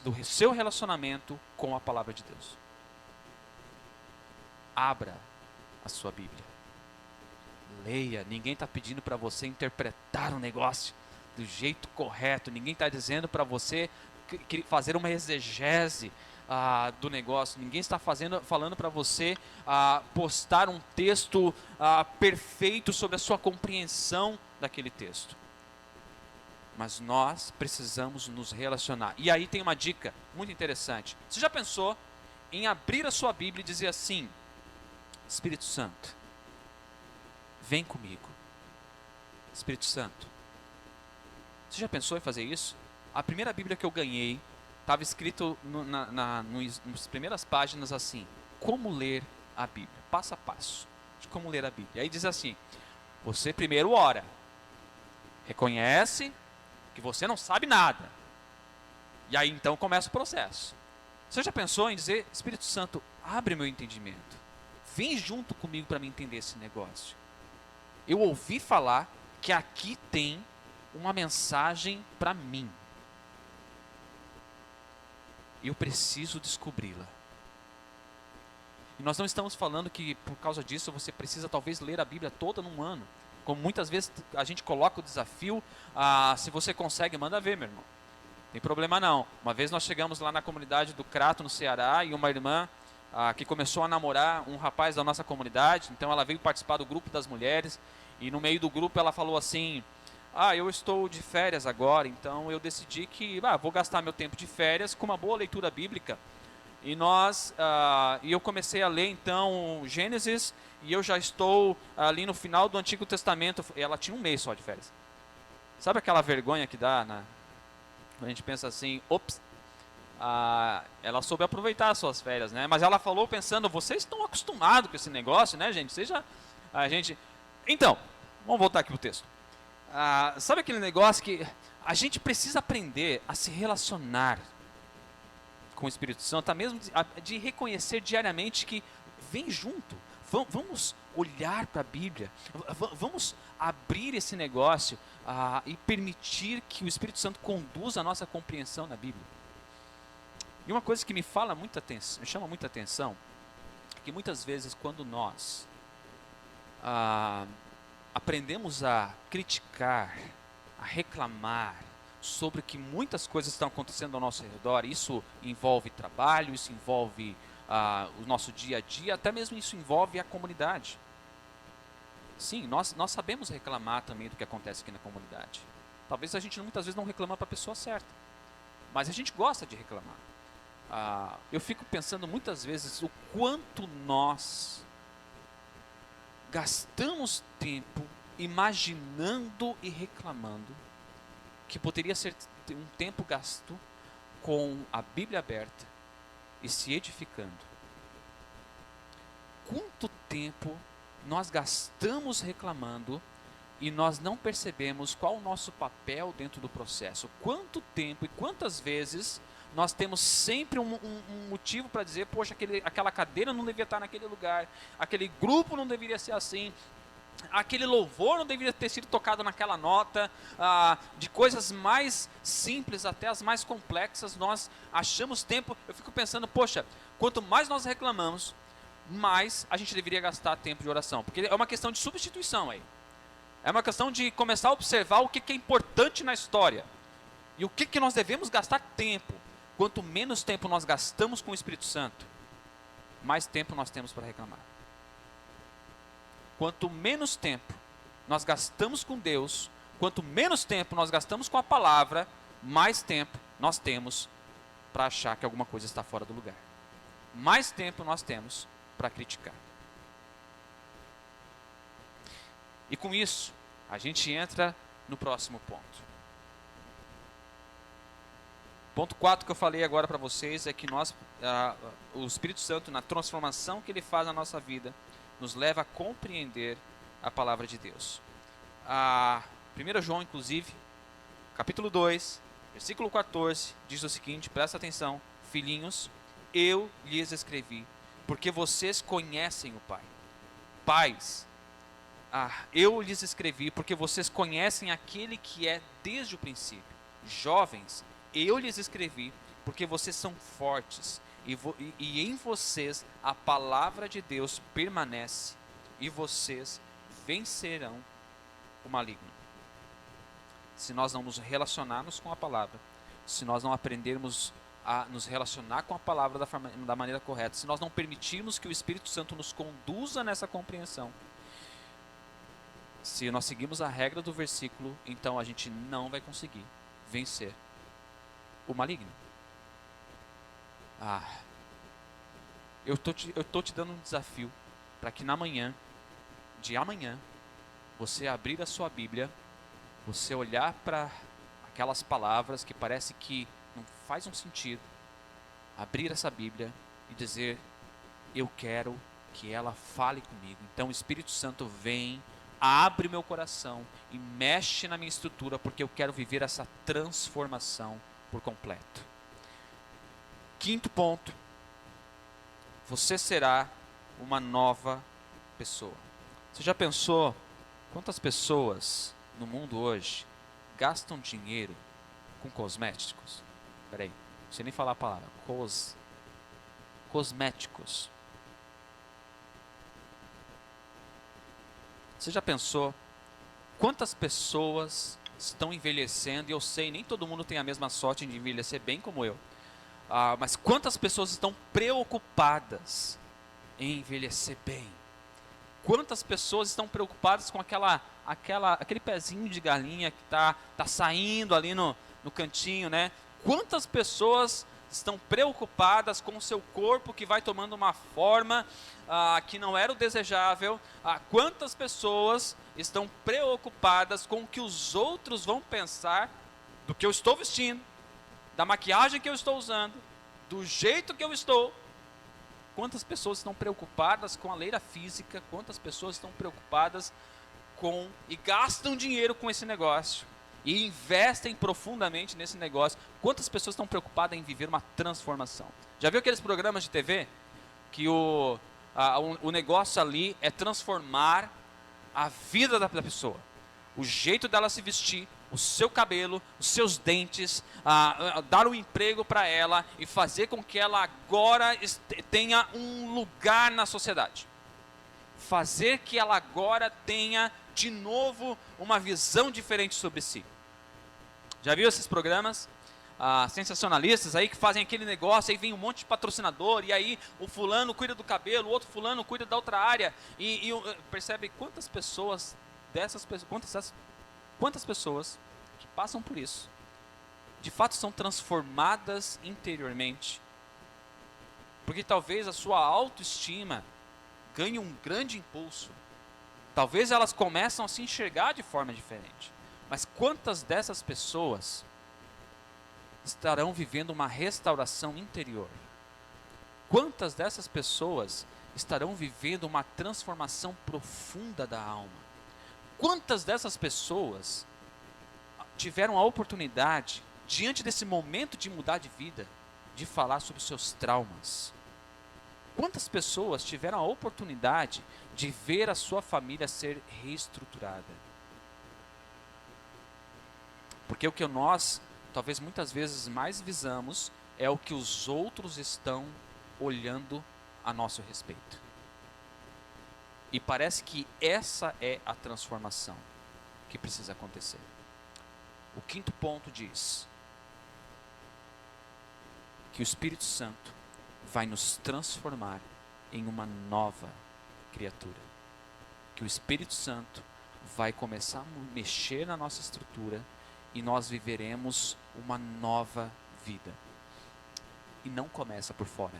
do seu relacionamento com a palavra de Deus. Abra a sua Bíblia. Leia. Ninguém está pedindo para você interpretar o negócio do jeito correto. Ninguém está dizendo para você fazer uma exegese do negócio. Ninguém está falando para você postar um texto perfeito sobre a sua compreensão daquele texto. Mas nós precisamos nos relacionar. E aí tem uma dica muito interessante. Você já pensou em abrir a sua Bíblia e dizer assim: Espírito Santo, vem comigo. Espírito Santo. Você já pensou em fazer isso? A primeira Bíblia que eu ganhei estava escrito nas primeiras páginas assim: como ler a Bíblia, passo a passo de como ler a Bíblia. Aí diz assim: você primeiro ora, reconhece que você não sabe nada, e aí então começa o processo. Você já pensou em dizer: Espírito Santo, abre meu entendimento, vem junto comigo para me entender esse negócio. Eu ouvi falar que aqui tem uma mensagem para mim. Eu preciso descobri-la. E nós não estamos falando que por causa disso você precisa talvez ler a Bíblia toda num ano. Como muitas vezes a gente coloca o desafio, se você consegue, manda ver, meu irmão. Não tem problema não. Uma vez nós chegamos lá na comunidade do Crato, no Ceará, e uma irmã que começou a namorar um rapaz da nossa comunidade, então ela veio participar do grupo das mulheres, e no meio do grupo ela falou assim: eu estou de férias agora, então eu decidi que vou gastar meu tempo de férias com uma boa leitura bíblica. E eu comecei a ler então Gênesis, e eu já estou ali no final do Antigo Testamento. Ela tinha um mês só de férias. Sabe aquela vergonha que dá quando a gente pensa assim: ops, ela soube aproveitar as suas férias, né? Mas ela falou pensando: vocês estão acostumados com esse negócio, né, gente? Então, vamos voltar aqui pro texto. Sabe aquele negócio que a gente precisa aprender a se relacionar com o Espírito Santo, mesmo de reconhecer diariamente que vem junto. Vamos olhar para a Bíblia, vamos abrir esse negócio e permitir que o Espírito Santo conduza a nossa compreensão na Bíblia. E uma coisa que me chama muita atenção, é que muitas vezes quando nós aprendemos a criticar, a reclamar sobre que muitas coisas estão acontecendo ao nosso redor, isso envolve trabalho, isso envolve o nosso dia a dia, até mesmo isso envolve a comunidade. Sim, nós sabemos reclamar também do que acontece aqui na comunidade. Talvez a gente muitas vezes não reclama para a pessoa certa, mas a gente gosta de reclamar. Eu fico pensando muitas vezes o quanto nós gastamos tempo imaginando e reclamando que poderia ser um tempo gasto com a Bíblia aberta e se edificando. Quanto tempo nós gastamos reclamando e nós não percebemos qual o nosso papel dentro do processo? Quanto tempo e quantas vezes nós temos sempre um motivo para dizer: poxa, aquela cadeira não devia estar naquele lugar, aquele grupo não deveria ser assim, aquele louvor não deveria ter sido tocado naquela nota. De coisas mais simples até as mais complexas, nós achamos tempo. Eu fico pensando: poxa, quanto mais nós reclamamos, mais a gente deveria gastar tempo de oração, porque é uma questão de substituição aí. É uma questão de começar a observar o que é importante na história e o que nós devemos gastar tempo. Quanto menos tempo nós gastamos com o Espírito Santo, mais tempo nós temos para reclamar. Quanto menos tempo nós gastamos com Deus, quanto menos tempo nós gastamos com a palavra, mais tempo nós temos para achar que alguma coisa está fora do lugar. Mais tempo nós temos para criticar. E com isso, a gente entra no próximo ponto. Ponto 4 que eu falei agora para vocês é que o Espírito Santo, na transformação que ele faz na nossa vida, nos leva a compreender a palavra de Deus. 1 João, inclusive, capítulo 2, versículo 14, diz o seguinte: presta atenção: filhinhos, eu lhes escrevi, porque vocês conhecem o Pai. Pais, eu lhes escrevi porque vocês conhecem aquele que é desde o princípio. Jovens, eu lhes escrevi porque vocês são fortes e em vocês a palavra de Deus permanece e vocês vencerão o maligno. Se nós não nos relacionarmos com a palavra, se nós não aprendermos a nos relacionar com a palavra da maneira correta, se nós não permitirmos que o Espírito Santo nos conduza nessa compreensão, se nós seguimos a regra do versículo, então a gente não vai conseguir vencer o maligno. Eu tô te dando um desafio para que de amanhã, você abrir a sua Bíblia, você olhar para aquelas palavras que parece que não faz um sentido, abrir essa Bíblia e dizer: eu quero que ela fale comigo. Então o Espírito Santo vem, abre meu coração e mexe na minha estrutura, porque eu quero viver essa transformação por completo. Quinto ponto: você será uma nova pessoa. Você já pensou quantas pessoas no mundo hoje gastam dinheiro com cosméticos? Peraí, não sei nem falar a palavra. Cosméticos. Você já pensou quantas pessoas estão envelhecendo? E eu sei, nem todo mundo tem a mesma sorte de envelhecer bem como eu. Mas quantas pessoas estão preocupadas em envelhecer bem? Quantas pessoas estão preocupadas com aquele pezinho de galinha que tá saindo ali no cantinho, né? Quantas pessoas estão preocupadas com o seu corpo que vai tomando uma forma que não era o desejável? Quantas pessoas estão preocupadas com o que os outros vão pensar do que eu estou vestindo, da maquiagem que eu estou usando, do jeito que eu estou? Quantas pessoas estão preocupadas com a leira física? Quantas pessoas estão preocupadas e gastam dinheiro com esse negócio e investem profundamente nesse negócio? Quantas pessoas estão preocupadas em viver uma transformação? Já viu aqueles programas de TV que o negócio ali é transformar a vida da pessoa, o jeito dela se vestir, o seu cabelo, os seus dentes, dar um emprego para ela e fazer com que ela agora tenha um lugar na sociedade. Fazer que ela agora tenha de novo uma visão diferente sobre si. Já viu esses programas sensacionalistas aí que fazem aquele negócio, aí vem um monte de patrocinador, e aí o fulano cuida do cabelo, o outro fulano cuida da outra área, e percebe quantas pessoas quantas pessoas que passam por isso, de fato são transformadas interiormente, porque talvez a sua autoestima ganhe um grande impulso, talvez elas começam a se enxergar de forma diferente, mas quantas dessas pessoas estarão vivendo uma restauração interior? Quantas dessas pessoas estarão vivendo uma transformação profunda da alma? Quantas dessas pessoas tiveram a oportunidade, diante desse momento de mudar de vida, de falar sobre os seus traumas? Quantas pessoas tiveram a oportunidade de ver a sua família ser reestruturada? Porque o que nós, talvez muitas vezes mais visamos, é o que os outros estão olhando a nosso respeito. E parece que essa é a transformação que precisa acontecer. O quinto ponto diz que o Espírito Santo vai nos transformar em uma nova criatura. Que o Espírito Santo vai começar a mexer na nossa estrutura e nós viveremos uma nova vida. E não começa por fora.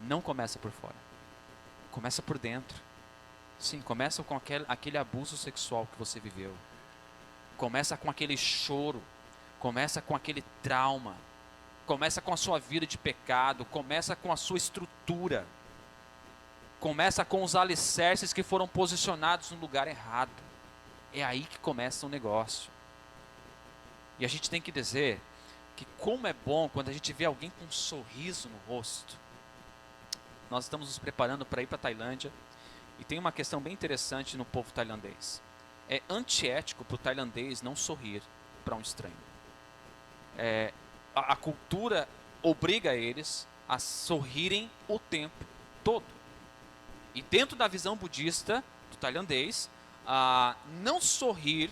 Não começa por fora. Começa por dentro. Sim, começa com aquele abuso sexual que você viveu. Começa com aquele choro. Começa com aquele trauma. Começa com a sua vida de pecado. Começa com a sua estrutura. Começa com os alicerces que foram posicionados no lugar errado. É aí que começa o negócio. E a gente tem que dizer que como é bom quando a gente vê alguém com um sorriso no rosto. Nós estamos nos preparando para ir para a Tailândia E tem uma questão bem interessante no povo tailandês. É antiético para o tailandês não sorrir para um estranho. A cultura obriga eles a sorrirem o tempo todo. E dentro da visão budista do tailandês, não sorrir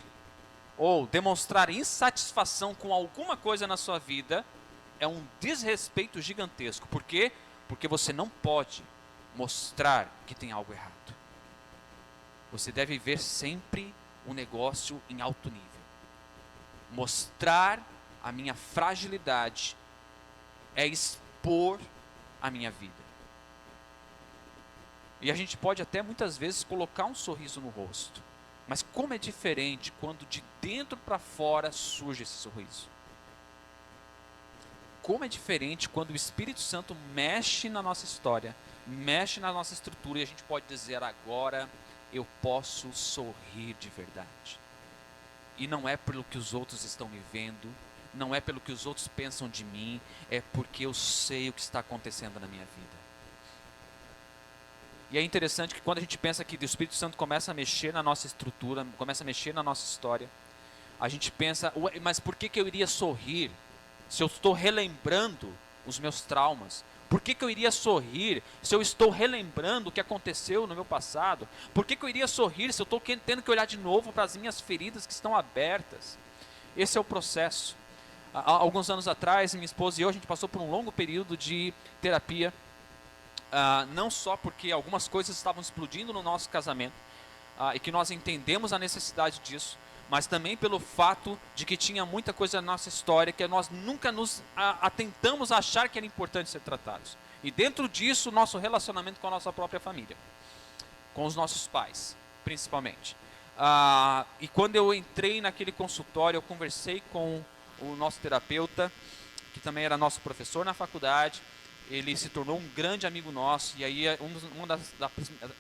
ou demonstrar insatisfação com alguma coisa na sua vida é um desrespeito gigantesco. Por quê? Porque você não pode mostrar que tem algo errado. Você deve ver sempre o negócio em alto nível. Mostrar a minha fragilidade é expor a minha vida. E a gente pode até muitas vezes colocar um sorriso no rosto. Mas como é diferente quando de dentro para fora surge esse sorriso. Como é diferente quando o Espírito Santo mexe na nossa história, mexe na nossa estrutura e a gente pode dizer: agora eu posso sorrir de verdade. E não é pelo que os outros estão me vendo, não é pelo que os outros pensam de mim, é porque eu sei o que está acontecendo na minha vida. E é interessante que quando a gente pensa que o Espírito Santo começa a mexer na nossa estrutura, começa a mexer na nossa história, a gente pensa: mas por que eu iria sorrir se eu estou relembrando os meus traumas? Por que eu iria sorrir se eu estou relembrando o que aconteceu no meu passado? Por que eu iria sorrir se eu estou tendo que olhar de novo para as minhas feridas que estão abertas? Esse é o processo. Há alguns anos atrás, minha esposa e eu, a gente passou por um longo período de terapia. Não só porque algumas coisas estavam explodindo no nosso casamento e que nós entendemos a necessidade disso, mas também pelo fato de que tinha muita coisa na nossa história que nós nunca nos atentamos a achar que era importante ser tratados. E dentro disso, nosso relacionamento com a nossa própria família, com os nossos pais, principalmente. E quando eu entrei naquele consultório, eu conversei com o nosso terapeuta, que também era nosso professor na faculdade. Ele se tornou um grande amigo nosso. E aí,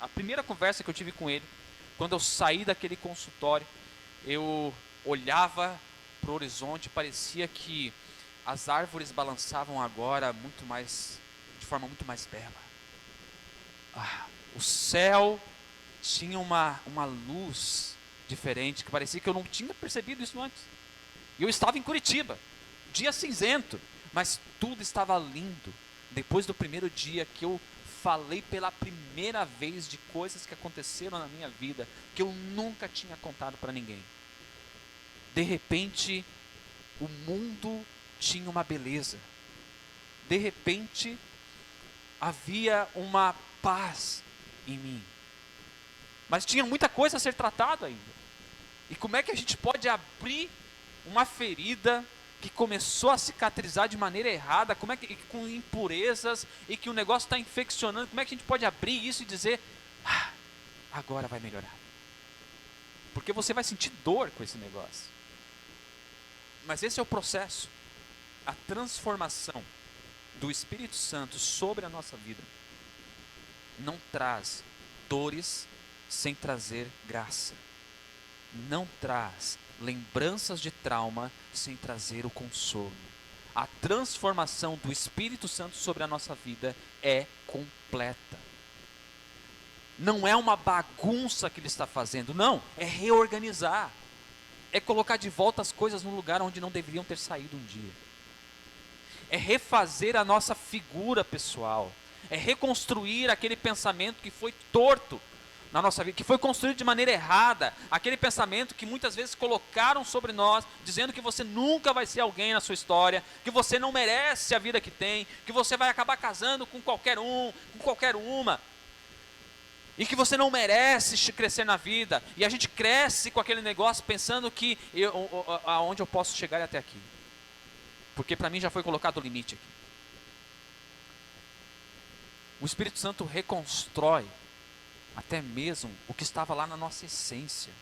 a primeira conversa que eu tive com ele, quando eu saí daquele consultório, eu olhava para o horizonte, parecia que as árvores balançavam agora de forma muito mais bela. O céu tinha uma luz diferente, que parecia que eu não tinha percebido isso antes. E eu estava em Curitiba, dia cinzento, mas tudo estava lindo. Depois do primeiro dia que eu falei pela primeira vez de coisas que aconteceram na minha vida, que eu nunca tinha contado para ninguém. De repente, o mundo tinha uma beleza. De repente, havia uma paz em mim. Mas tinha muita coisa a ser tratada ainda. E como é que a gente pode abrir uma ferida que começou a cicatrizar de maneira errada, como é que, com impurezas, e que o negócio está infeccionando, como é que a gente pode abrir isso e dizer: agora vai melhorar? Porque você vai sentir dor com esse negócio. Mas esse é o processo. A transformação do Espírito Santo sobre a nossa vida não traz dores sem trazer graça. Não traz lembranças de trauma sem trazer o consolo. A transformação do Espírito Santo sobre a nossa vida é completa. Não é uma bagunça que ele está fazendo, não, é reorganizar. É colocar de volta as coisas no lugar onde não deveriam ter saído um dia. É refazer a nossa figura pessoal. É reconstruir aquele pensamento que foi torto na nossa vida, que foi construído de maneira errada, aquele pensamento que muitas vezes colocaram sobre nós, dizendo que você nunca vai ser alguém na sua história, que você não merece a vida que tem, que você vai acabar casando com qualquer um, com qualquer uma, e que você não merece crescer na vida. E a gente cresce com aquele negócio pensando que aonde eu posso chegar é até aqui, porque para mim já foi colocado o limite aqui. O Espírito Santo reconstrói até mesmo o que estava lá na nossa essência.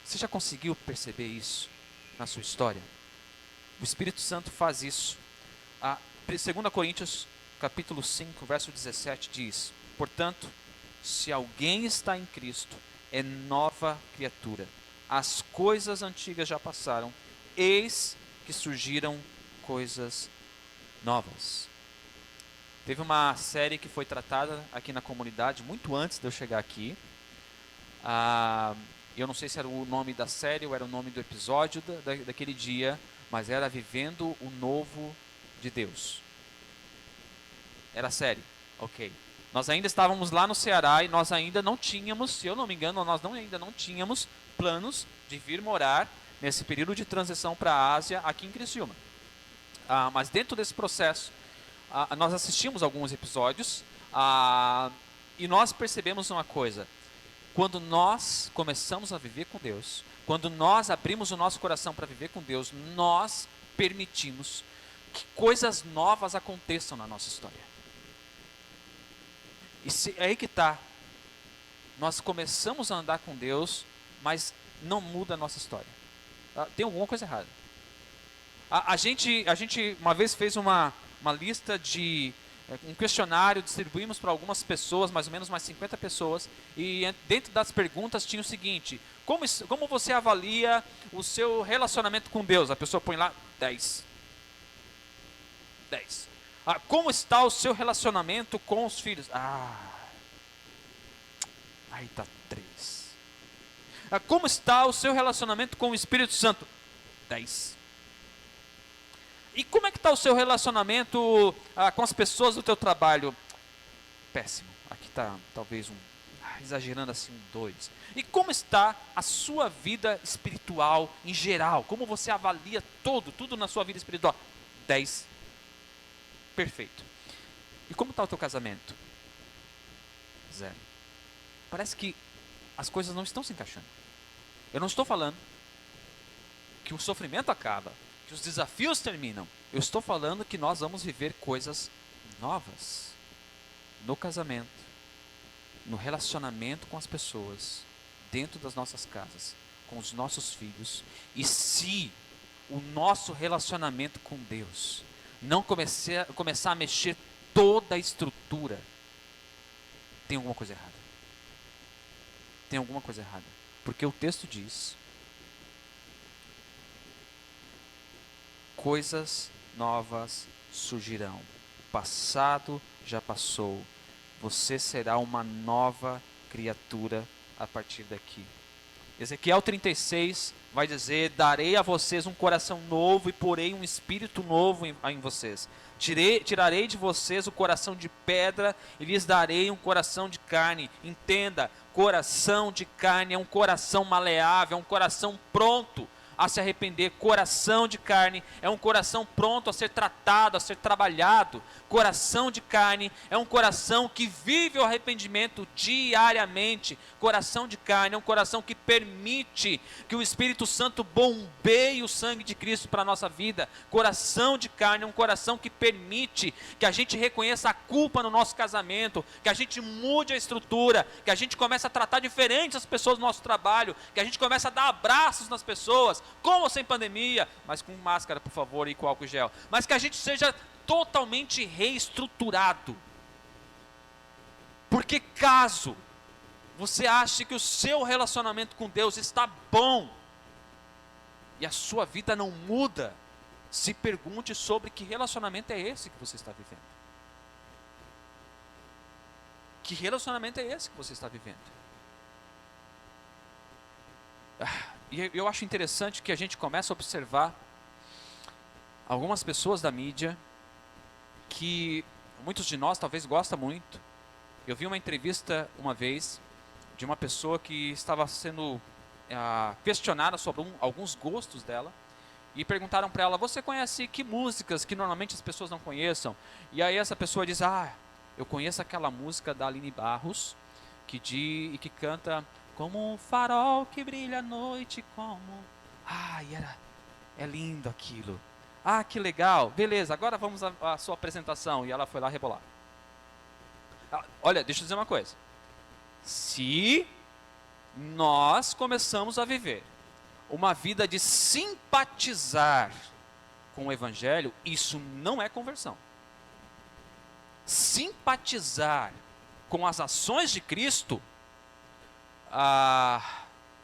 Você já conseguiu perceber isso na sua história? O Espírito Santo faz isso. 2 Coríntios capítulo 5, verso 17 diz: portanto, se alguém está em Cristo, é nova criatura. As coisas antigas já passaram, eis que surgiram coisas novas. Teve uma série que foi tratada aqui na comunidade muito antes de eu chegar aqui. Eu não sei se era o nome da série ou era o nome do episódio daquele dia, mas era Vivendo o Novo de Deus. Era a série, ok. Nós ainda estávamos lá no Ceará e nós ainda não tínhamos, se eu não me engano, ainda não tínhamos planos de vir morar nesse período de transição para a Ásia aqui em Criciúma. Mas dentro desse processo, nós assistimos alguns episódios e nós percebemos uma coisa. Quando nós começamos a viver com Deus, quando nós abrimos o nosso coração para viver com Deus, nós permitimos que coisas novas aconteçam na nossa história. E é aí que está. Nós começamos a andar com Deus, mas não muda a nossa história. Tem alguma coisa errada. A gente uma vez fez uma lista de um questionário, distribuímos para algumas pessoas, mais ou menos umas 50 pessoas, e dentro das perguntas tinha o seguinte: como você avalia o seu relacionamento com Deus? A pessoa põe lá 10. 10. Como está o seu relacionamento com os filhos? Aí está 3. Como está o seu relacionamento com o Espírito Santo? 10. E como é que está o seu relacionamento com as pessoas do teu trabalho? Péssimo. Aqui está talvez exagerando assim, 2. E como está a sua vida espiritual em geral? Como você avalia tudo na sua vida espiritual? 10. Perfeito. E como está o teu casamento? 0. Parece que as coisas não estão se encaixando. Eu não estou falando que o sofrimento acaba, que os desafios terminam. Eu estou falando que nós vamos viver coisas novas no casamento, no relacionamento com as pessoas, dentro das nossas casas, com os nossos filhos. E se o nosso relacionamento com Deus não começar a mexer toda a estrutura, tem alguma coisa errada. Tem alguma coisa errada. Porque o texto diz: coisas novas surgirão. O passado já passou. Você será uma nova criatura a partir daqui. Ezequiel 36 vai dizer: darei a vocês um coração novo e porei um espírito novo em vocês. Tirarei de vocês o coração de pedra e lhes darei um coração de carne. Entenda, coração de carne é um coração maleável, é um coração pronto a se arrepender. Coração de carne é um coração pronto a ser tratado, a ser trabalhado. Coração de carne é um coração que vive o arrependimento diariamente. Coração de carne é um coração que permite que o Espírito Santo bombeie o sangue de Cristo para a nossa vida. Coração de carne é um coração que permite que a gente reconheça a culpa no nosso casamento, que a gente mude a estrutura, que a gente comece a tratar diferente as pessoas do nosso trabalho, que a gente comece a dar abraços nas pessoas, com ou sem pandemia, mas com máscara, por favor, e com álcool gel. Mas que a gente seja totalmente reestruturado. Porque caso você ache que o seu relacionamento com Deus está bom e a sua vida não muda, se pergunte sobre que relacionamento é esse que você está vivendo. Que relacionamento é esse que você está vivendo? E eu acho interessante que a gente começa a observar algumas pessoas da mídia que muitos de nós talvez gostam muito. Eu vi uma entrevista uma vez de uma pessoa que estava sendo questionada sobre alguns gostos dela e perguntaram para ela: você conhece que músicas que normalmente as pessoas não conheçam? E aí essa pessoa diz: eu conheço aquela música da Aline Barros que canta: como um farol que brilha à noite, como... é lindo aquilo. Que legal, beleza, agora vamos à sua apresentação. E ela foi lá rebolar. Olha, deixa eu dizer uma coisa. Se nós começamos a viver uma vida de simpatizar com o Evangelho, isso não é conversão. Simpatizar com as ações de Cristo,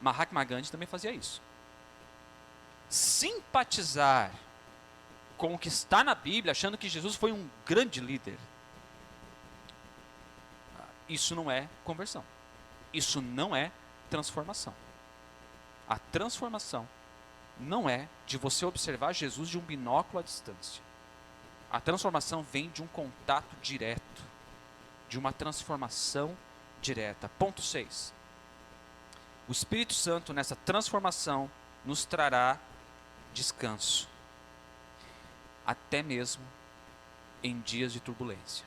Mahatma Gandhi também fazia isso. Simpatizar com o que está na Bíblia, achando que Jesus foi um grande líder, Isso não é conversão. Isso não é transformação. A transformação não é de você observar Jesus de um binóculo à distância. A transformação vem de um contato direto, de uma transformação direta. Ponto 6. O Espírito Santo, nessa transformação, nos trará descanso, até mesmo em dias de turbulência.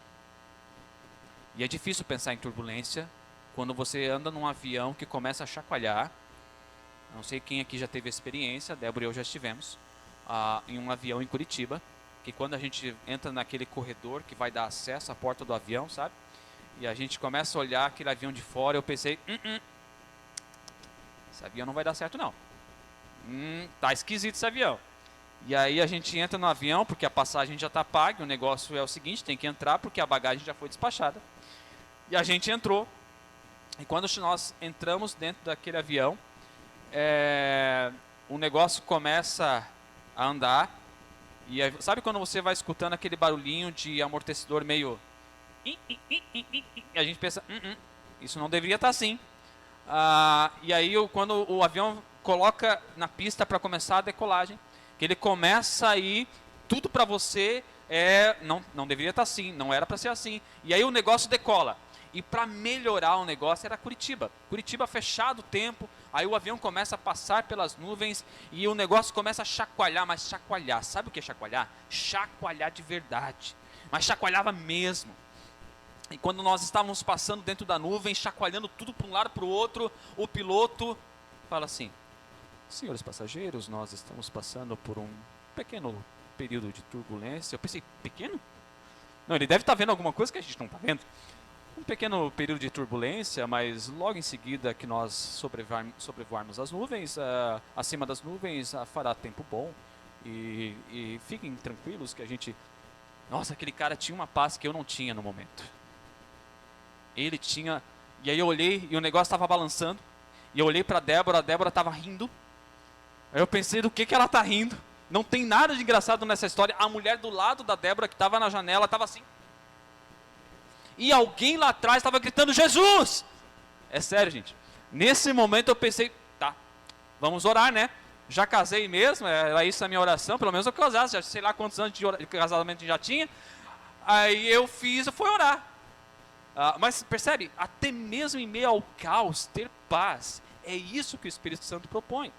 E é difícil pensar em turbulência quando você anda num avião que começa a chacoalhar. Não sei quem aqui já teve a experiência, Débora e eu já estivemos em um avião em Curitiba, que quando a gente entra naquele corredor que vai dar acesso à porta do avião, sabe? E a gente começa a olhar aquele avião de fora, eu pensei, esse avião não vai dar certo não. Tá esquisito esse avião. E aí a gente entra no avião, porque a passagem já está paga, o negócio é o seguinte, tem que entrar porque a bagagem já foi despachada. E a gente entrou, e quando nós entramos dentro daquele avião, o negócio começa a andar, e aí, sabe quando você vai escutando aquele barulhinho de amortecedor meio... E a gente pensa, isso não deveria estar assim. E aí quando o avião coloca na pista para começar a decolagem, que ele começa a ir, tudo para você não deveria estar assim, não era para ser assim. E aí o negócio decola. E para melhorar o negócio era Curitiba. Curitiba fechado o tempo, aí o avião começa a passar pelas nuvens e o negócio começa a chacoalhar, mas chacoalhar. Sabe o que é chacoalhar? Chacoalhar de verdade. Mas chacoalhava mesmo. E quando nós estávamos passando dentro da nuvem, chacoalhando tudo para um lado para o outro, o piloto fala assim: senhores passageiros, nós estamos passando por um pequeno período de turbulência. Eu pensei, pequeno? Não, ele deve estar vendo alguma coisa que a gente não está vendo. Um pequeno período de turbulência, mas logo em seguida que nós sobrevoarmos as nuvens, acima das nuvens fará tempo bom. E fiquem tranquilos que a gente... Nossa, aquele cara tinha uma paz que eu não tinha no momento. Ele tinha... E aí eu olhei e o negócio estava balançando. E eu olhei para a Débora estava rindo. Aí eu pensei, do que ela está rindo? Não tem nada de engraçado nessa história. A mulher do lado da Débora, que estava na janela, estava assim. E alguém lá atrás estava gritando, Jesus! É sério, gente. Nesse momento eu pensei, tá, vamos orar, né? Já casei mesmo, era isso a minha oração, pelo menos eu casasse, já sei lá quantos anos de casamento já tinha. Aí eu fui orar. Mas percebe, até mesmo em meio ao caos, ter paz, é isso que o Espírito Santo propõe.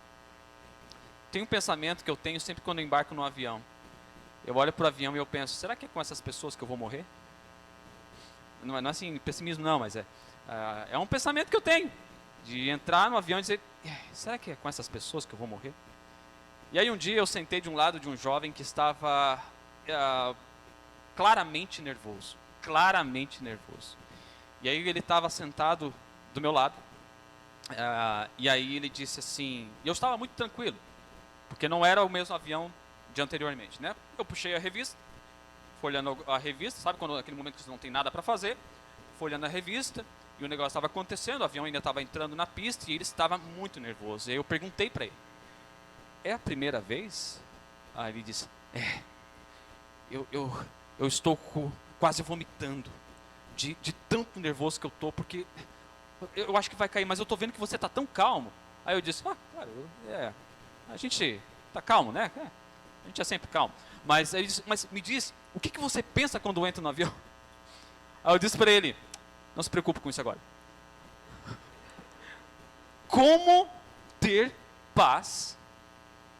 Tem um pensamento que eu tenho sempre quando eu embarco no avião. Eu olho para o avião e eu penso, será que é com essas pessoas que eu vou morrer? Não é assim, pessimismo não, mas é um pensamento que eu tenho. De entrar no avião e dizer, será que é com essas pessoas que eu vou morrer? E aí um dia eu sentei de um lado de um jovem que estava claramente nervoso. Claramente nervoso. E aí ele estava sentado do meu lado. E aí ele disse assim, e eu estava muito tranquilo, porque não era o mesmo avião de anteriormente, né? Eu puxei a revista, folhando a revista, sabe quando aquele momento que você não tem nada para fazer, folhando a revista, e o negócio estava acontecendo, o avião ainda estava entrando na pista e ele estava muito nervoso. E aí eu perguntei para ele, é a primeira vez? Aí ele disse, eu estou quase vomitando, de tanto nervoso que eu estou, porque eu acho que vai cair, mas eu estou vendo que você está tão calmo. Aí eu disse, claro, a gente está calmo, né? A gente é sempre calmo. Mas ele disse, mas me diz, o que você pensa quando entra no avião? Aí eu disse para ele, não se preocupe com isso agora. Como ter paz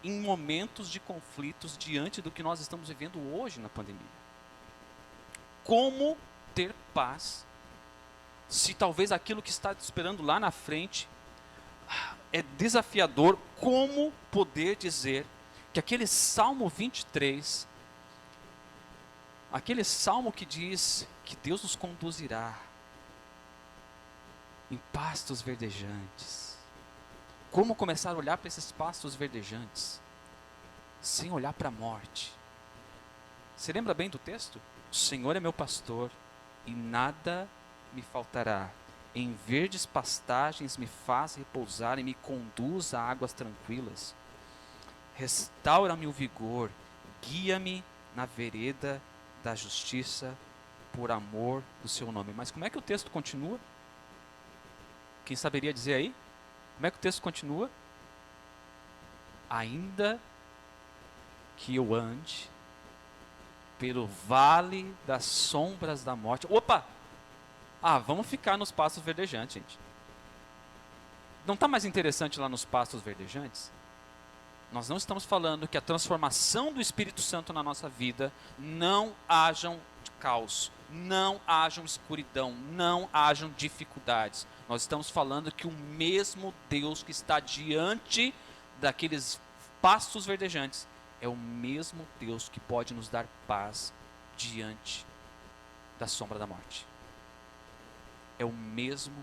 em momentos de conflitos diante do que nós estamos vivendo hoje na pandemia? Como ter paz se talvez aquilo que está te esperando lá na frente é desafiador? Como poder dizer que aquele Salmo 23, aquele salmo que diz que Deus nos conduzirá em pastos verdejantes, como começar a olhar para esses pastos verdejantes sem olhar para a morte? Você lembra bem do texto? O Senhor é meu pastor e nada me faltará. Em verdes pastagens me faz repousar e me conduz a águas tranquilas. Restaura-me o vigor, guia-me na vereda da justiça por amor do seu nome. Mas como é que o texto continua? Quem saberia dizer aí? Como é que o texto continua? Ainda que eu ande pelo vale das sombras da morte. Opa! Vamos ficar nos pastos verdejantes, gente. Não está mais interessante lá nos pastos verdejantes? Nós não estamos falando que a transformação do Espírito Santo na nossa vida não hajam caos, não hajam escuridão, não hajam dificuldades. Nós estamos falando que o mesmo Deus que está diante daqueles pastos verdejantes é o mesmo Deus que pode nos dar paz diante da sombra da morte. É o mesmo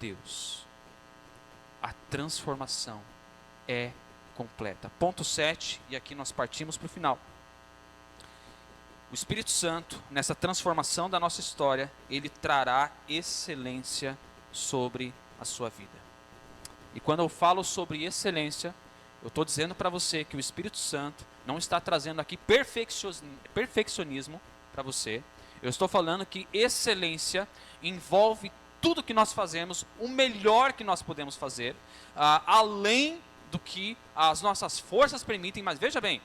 Deus. A transformação é completa. Ponto 7, e aqui nós partimos para o final. O Espírito Santo, nessa transformação da nossa história, ele trará excelência sobre a sua vida. E quando eu falo sobre excelência, eu estou dizendo para você que o Espírito Santo não está trazendo aqui perfeccionismo para você. Eu estou falando que excelência envolve tudo que nós fazemos, o melhor que nós podemos fazer, além do que as nossas forças permitem. Mas veja bem,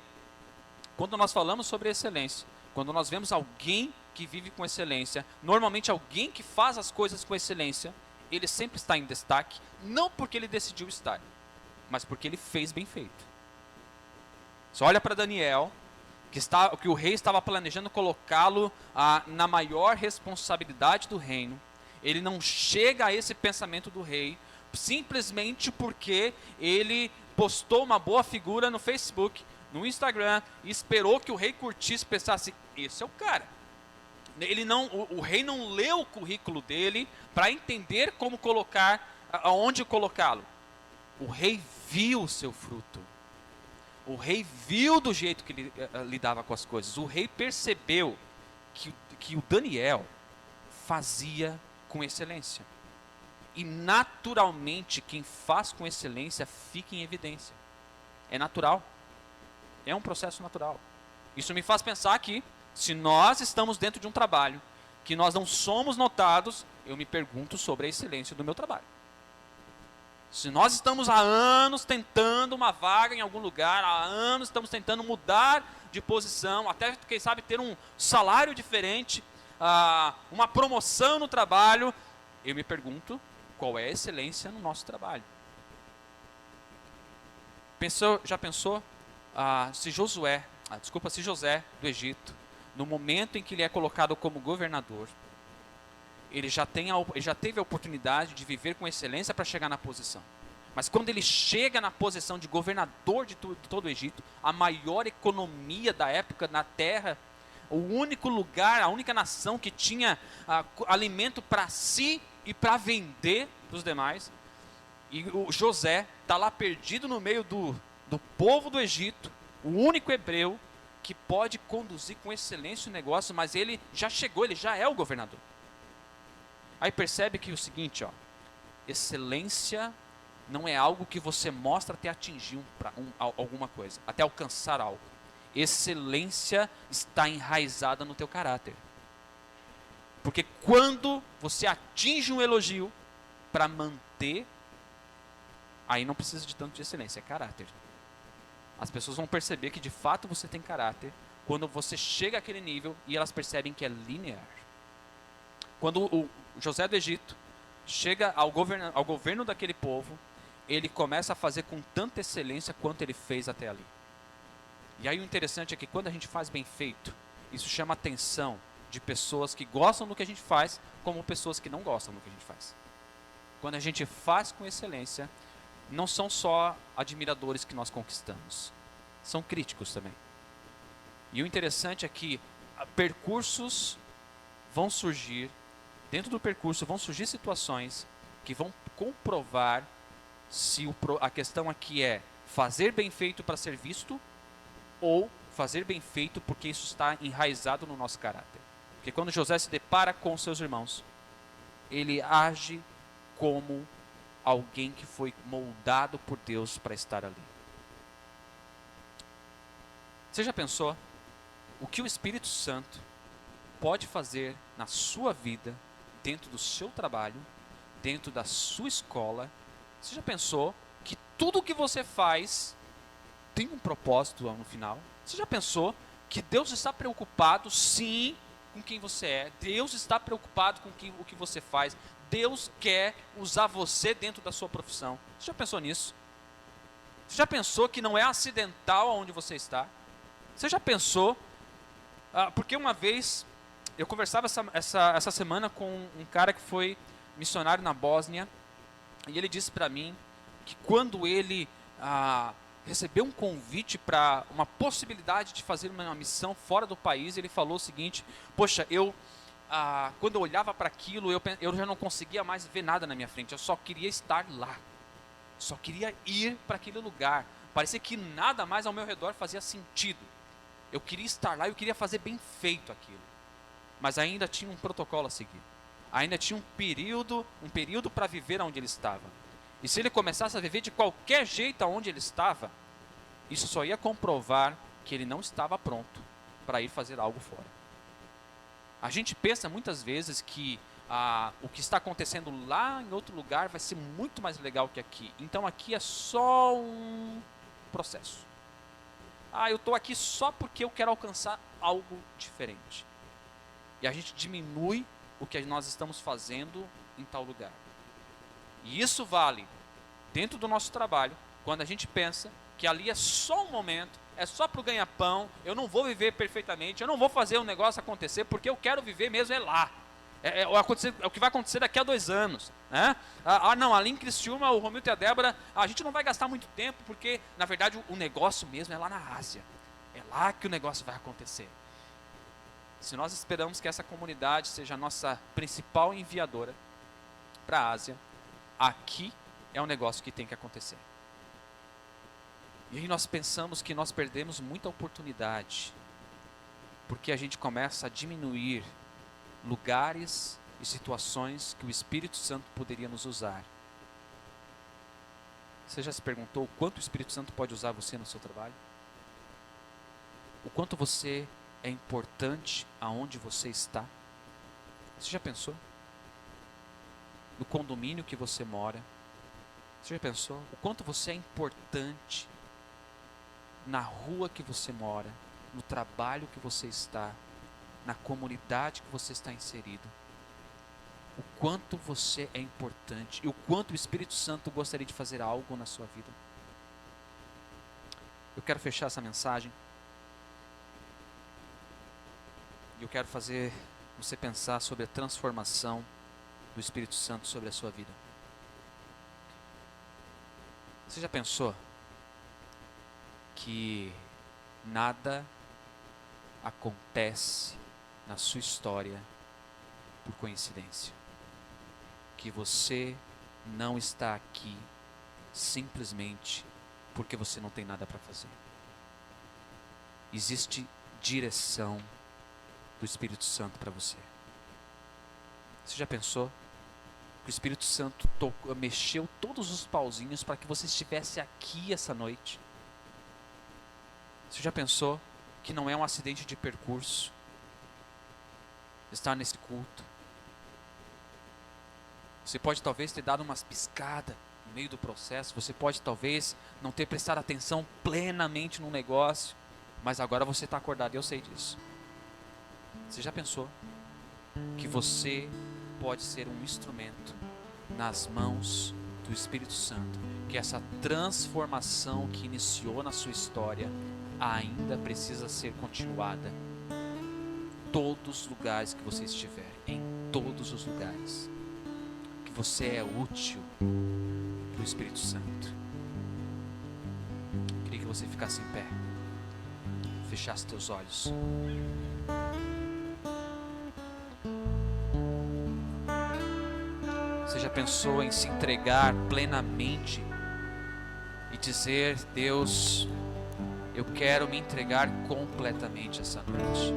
quando nós falamos sobre excelência, quando nós vemos alguém que vive com excelência, normalmente alguém que faz as coisas com excelência, ele sempre está em destaque, não porque ele decidiu estar, mas porque ele fez bem feito. Você olha para Daniel, que o rei estava planejando colocá-lo na maior responsabilidade do reino. Ele não chega a esse pensamento do rei simplesmente porque ele postou uma boa figura no Facebook, no Instagram, e esperou que o rei curtisse e pensasse, esse é o cara. O rei não leu o currículo dele para entender como colocar, aonde colocá-lo. O rei viu o seu fruto. O rei viu do jeito que ele lidava com as coisas. O rei percebeu que o Daniel fazia com excelência. E naturalmente quem faz com excelência fica em evidência. É natural. É um processo natural. Isso me faz pensar que se nós estamos dentro de um trabalho que nós não somos notados, eu me pergunto sobre a excelência do meu trabalho. Se nós estamos há anos tentando uma vaga em algum lugar, há anos estamos tentando mudar de posição, até quem sabe ter um salário diferente, uma promoção no trabalho, eu me pergunto qual é a excelência no nosso trabalho. Já pensou se José do Egito, no momento em que ele é colocado como governador, ele já teve a oportunidade de viver com excelência para chegar na posição. Mas quando ele chega na posição de governador de todo o Egito, a maior economia da época na terra, o único lugar, a única nação que tinha alimento para si e para vender para os demais, e o José está lá perdido no meio do povo do Egito, o único hebreu que pode conduzir com excelência o negócio, mas ele já chegou, ele já é o governador. Aí percebe que o seguinte, excelência não é algo que você mostra até atingir alguma coisa, até alcançar algo. Excelência está enraizada no teu caráter. Porque quando você atinge um elogio, para manter, aí não precisa de tanto de excelência, é caráter. As pessoas vão perceber que de fato você tem caráter quando você chega àquele nível e elas percebem que é linear. Quando o José do Egito chega ao governo daquele povo, ele começa a fazer com tanta excelência quanto ele fez até ali. E aí o interessante é que quando a gente faz bem feito, isso chama a atenção de pessoas que gostam do que a gente faz, como pessoas que não gostam do que a gente faz. Quando a gente faz com excelência, não são só admiradores que nós conquistamos, são críticos também. E o interessante é que percursos vão surgir, dentro do percurso vão surgir situações que vão comprovar se a questão aqui é fazer bem feito para ser visto ou fazer bem feito porque isso está enraizado no nosso caráter. Porque quando José se depara com seus irmãos, ele age como alguém que foi moldado por Deus para estar ali. Você já pensou o que o Espírito Santo pode fazer na sua vida, dentro do seu trabalho, dentro da sua escola. Você já pensou que tudo que você faz tem um propósito no final? Você já pensou que Deus está preocupado, sim, com quem você é? Deus está preocupado com o que você faz. Deus quer usar você dentro da sua profissão. Você já pensou nisso? Você já pensou que não é acidental onde você está? Você já pensou? Porque uma vez, eu conversava essa semana com um cara que foi missionário na Bósnia, e ele disse para mim que quando ele recebeu um convite para uma possibilidade de fazer uma missão fora do país, ele falou o seguinte: poxa, quando eu olhava para aquilo, eu já não conseguia mais ver nada na minha frente, eu só queria estar lá, só queria ir para aquele lugar, parecia que nada mais ao meu redor fazia sentido, eu queria estar lá, eu queria fazer bem feito aquilo, mas ainda tinha um protocolo a seguir, ainda tinha um período para viver onde ele estava, e se ele começasse a viver de qualquer jeito onde ele estava, isso só ia comprovar que ele não estava pronto para ir fazer algo fora. A gente pensa muitas vezes que o que está acontecendo lá em outro lugar vai ser muito mais legal que aqui. Então aqui é só um processo. Eu estou aqui só porque eu quero alcançar algo diferente. E a gente diminui o que nós estamos fazendo em tal lugar. E isso vale dentro do nosso trabalho, quando a gente pensa que ali é só um momento, é só para o ganha-pão, eu não vou viver perfeitamente, eu não vou fazer o negócio acontecer, porque eu quero viver mesmo lá. É o que vai acontecer daqui a 2 anos. Né? Não, ali em Criciúma, o Romildo e a Débora, a gente não vai gastar muito tempo, porque, na verdade, o negócio mesmo é lá na Ásia. É lá que o negócio vai acontecer. Se nós esperamos que essa comunidade seja a nossa principal enviadora para a Ásia, aqui é um negócio que tem que acontecer. E aí nós pensamos que nós perdemos muita oportunidade, porque a gente começa a diminuir lugares e situações que o Espírito Santo poderia nos usar. Você já se perguntou o quanto o Espírito Santo pode usar você no seu trabalho? O quanto você é importante aonde você está? Você já pensou? No condomínio que você mora? Você já pensou o quanto você é importante na rua que você mora, no trabalho que você está, na comunidade que você está inserido? O quanto você é importante e o quanto o Espírito Santo gostaria de fazer algo na sua vida. Eu quero fechar essa mensagem e eu quero fazer você pensar sobre a transformação do Espírito Santo sobre a sua vida. Você já pensou que nada acontece na sua história por coincidência? Que você não está aqui simplesmente porque você não tem nada para fazer. Existe direção do Espírito Santo para você. Você já pensou que o Espírito Santo mexeu todos os pauzinhos para que você estivesse aqui essa noite? Você já pensou que não é um acidente de percurso estar nesse culto? Você pode talvez ter dado umas piscadas no meio do processo, você pode talvez não ter prestado atenção plenamente no negócio, mas agora você está acordado, eu sei disso. Você já pensou que você pode ser um instrumento nas mãos do Espírito Santo, que essa transformação que iniciou na sua história ainda precisa ser continuada? Todos os lugares que você estiver, em todos os lugares, que você é útil para o Espírito Santo. Eu queria que você ficasse em pé, fechasse teus olhos. Você já pensou em se entregar plenamente e dizer: Deus, eu quero me entregar completamente essa noite.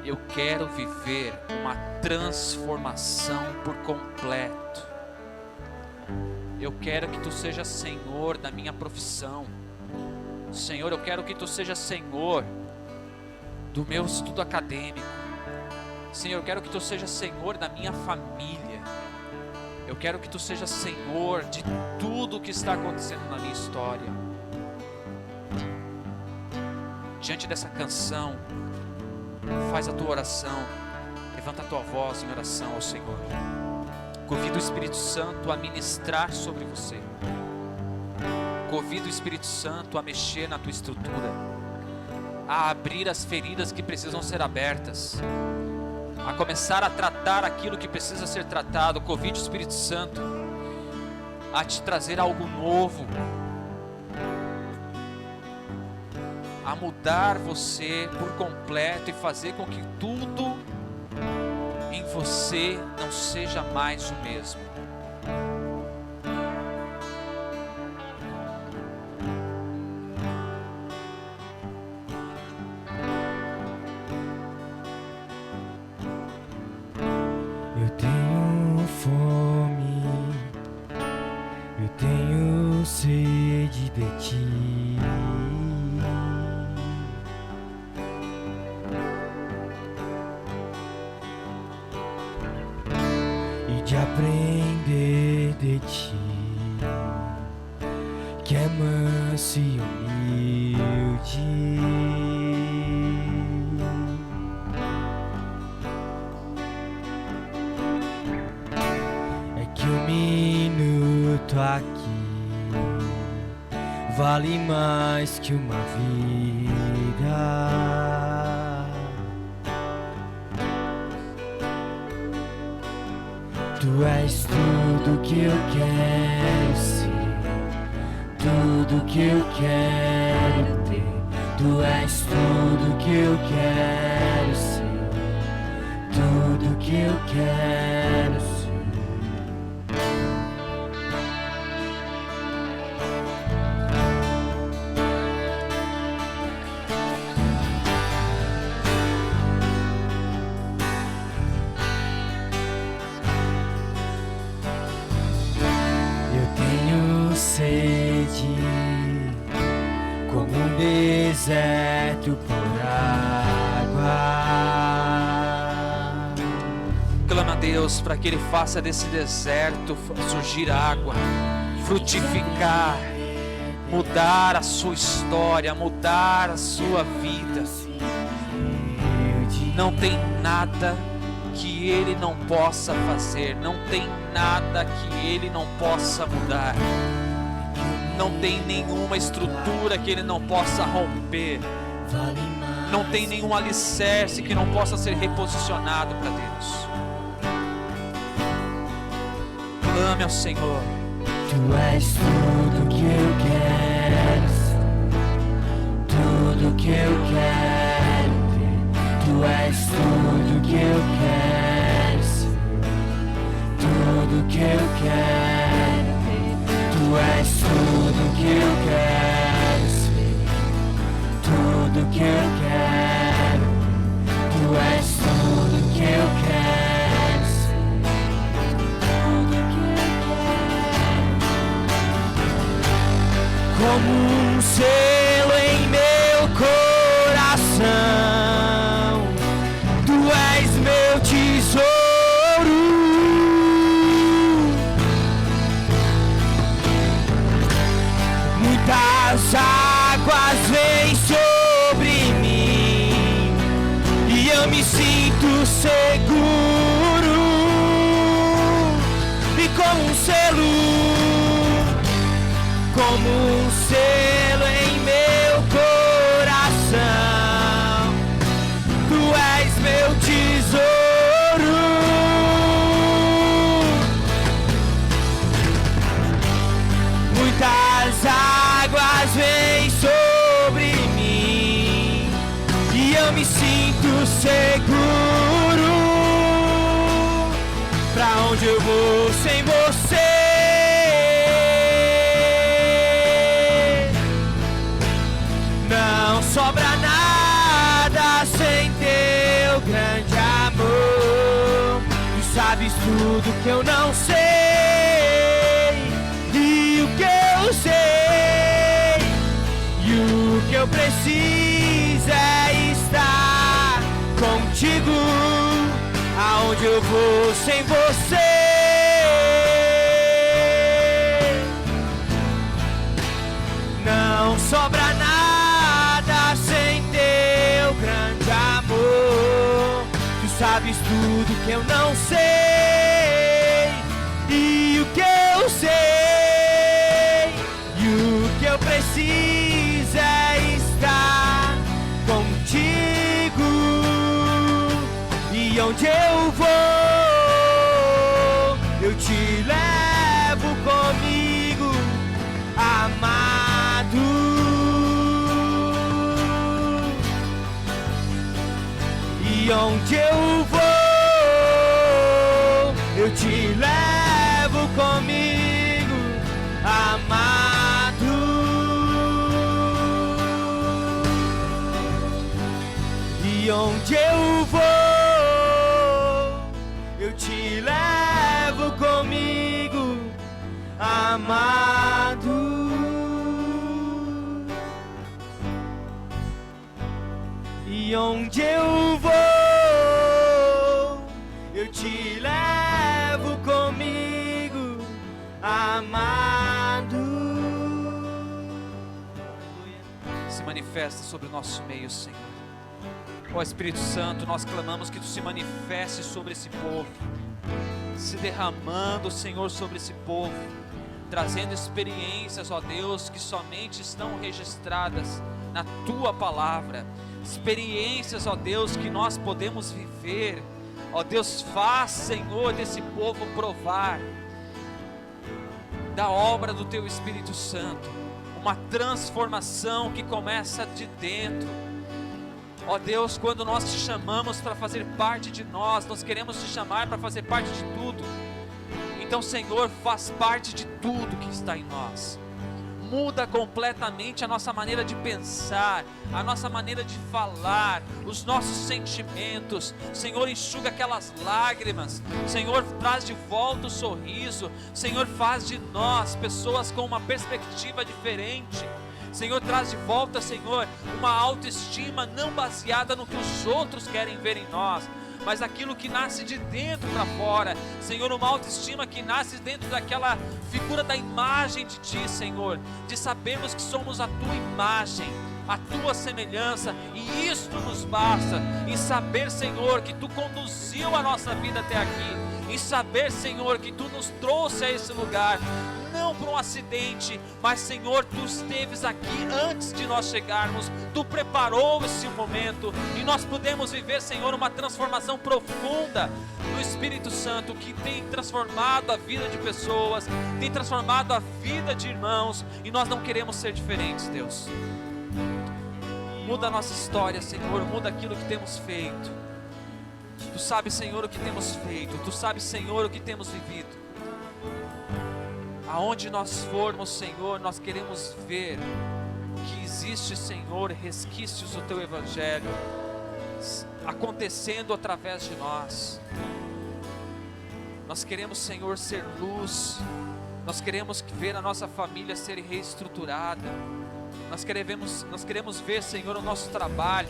Eu quero viver uma transformação por completo. Eu quero que Tu seja Senhor da minha profissão. Senhor, eu quero que Tu seja Senhor do meu estudo acadêmico. Senhor, eu quero que Tu seja Senhor da minha família. Eu quero que Tu seja Senhor de tudo o que está acontecendo na minha história. Diante dessa canção, faz a tua oração, levanta a tua voz em oração ao Senhor. Convida o Espírito Santo a ministrar sobre você. Convida o Espírito Santo a mexer na tua estrutura, a abrir as feridas que precisam ser abertas, a começar a tratar aquilo que precisa ser tratado. Convide o Espírito Santo a te trazer algo novo, a mudar você por completo e fazer com que tudo em você não seja mais o mesmo. Eu tenho fome, eu tenho sede de Ti. E de aprender de Ti, que é manso e humilde. Um minuto aqui vale mais que uma vida. Tu és tudo que eu quero ser, tudo que eu quero ter. Tu és tudo que eu quero ser, tudo que eu quero ser. Sede como um deserto por água. Clama a Deus para que Ele faça desse deserto surgir água, frutificar, mudar a sua história, mudar a sua vida. Não tem nada que Ele não possa fazer, não tem nada que Ele não possa mudar, não tem nenhuma estrutura que Ele não possa romper, não tem nenhum alicerce que não possa ser reposicionado para Deus. Clame ao Senhor. Tu és tudo que eu quero, tudo que eu quero ter. Tu és tudo que eu quero ser, tudo que eu quero ter. Tu és tudo que eu quero ser, tudo que eu quero. Tu és tudo que eu quero ser, tudo que eu quero. Como um selo em meu coração, Tu és meu tesouro. Muitas águas vêm sobre mim e eu me sinto seguro. E como um selo em meu coração, Tu és meu tesouro. Muitas águas vêm sobre mim e eu me sinto seguro. Pra onde eu vou sem você? Não sobra nada sem Teu grande amor. Tu sabes tudo que eu não sei, e o que eu sei, e o que eu preciso é estar contigo. onde eu vou sem você? Não sobra nada sem teu grande amor. Tu sabes tudo que eu não sei, e o que eu sei, e o que eu preciso é estar contigo. E onde eu vou, eu te levo comigo, amado. E onde eu vou, eu te levo comigo, amado. E onde eu vou, eu te levo comigo, amado. E onde eu vou, eu te levo comigo, amado. Se manifesta sobre o nosso meio, Senhor. Ó Espírito Santo, nós clamamos que Tu se manifeste sobre esse povo, se derramando, Senhor, sobre esse povo, trazendo experiências, ó Deus, que somente estão registradas na Tua palavra, experiências, ó Deus, que nós podemos viver. Ó Deus, faz, Senhor, desse povo provar da obra do Teu Espírito Santo, uma transformação que começa de dentro. Ó Deus, quando nós Te chamamos para fazer parte de nós queremos Te chamar para fazer parte de tudo. Então, Senhor, faz parte de tudo que está em nós. Muda completamente a nossa maneira de pensar, a nossa maneira de falar, os nossos sentimentos. Senhor, enxuga aquelas lágrimas. Senhor, traz de volta o sorriso. Senhor, faz de nós pessoas com uma perspectiva diferente. Senhor, traz de volta, Senhor, uma autoestima não baseada no que os outros querem ver em nós, mas aquilo que nasce de dentro para fora. Senhor, uma autoestima que nasce dentro daquela figura da imagem de Ti, Senhor, de sabermos que somos a Tua imagem, a Tua semelhança, e isto nos basta, em saber, Senhor, que Tu conduziu a nossa vida até aqui, em saber, Senhor, que Tu nos trouxe a esse lugar, não por um acidente, mas, Senhor, Tu esteves aqui antes de nós chegarmos, Tu preparou esse momento, e nós podemos viver, Senhor, uma transformação profunda do Espírito Santo, que tem transformado a vida de pessoas, tem transformado a vida de irmãos, e nós não queremos ser diferentes, Deus. Muda a nossa história, Senhor, muda aquilo que temos feito. Tu sabes, Senhor, o que temos feito, Tu sabes, Senhor, o que temos vivido. Aonde nós formos, Senhor, nós queremos ver que existe, Senhor, resquícios do Teu Evangelho acontecendo através de nós. Nós queremos, Senhor, ser luz. Nós queremos ver a nossa família ser reestruturada. Nós queremos ver, Senhor, o nosso trabalho,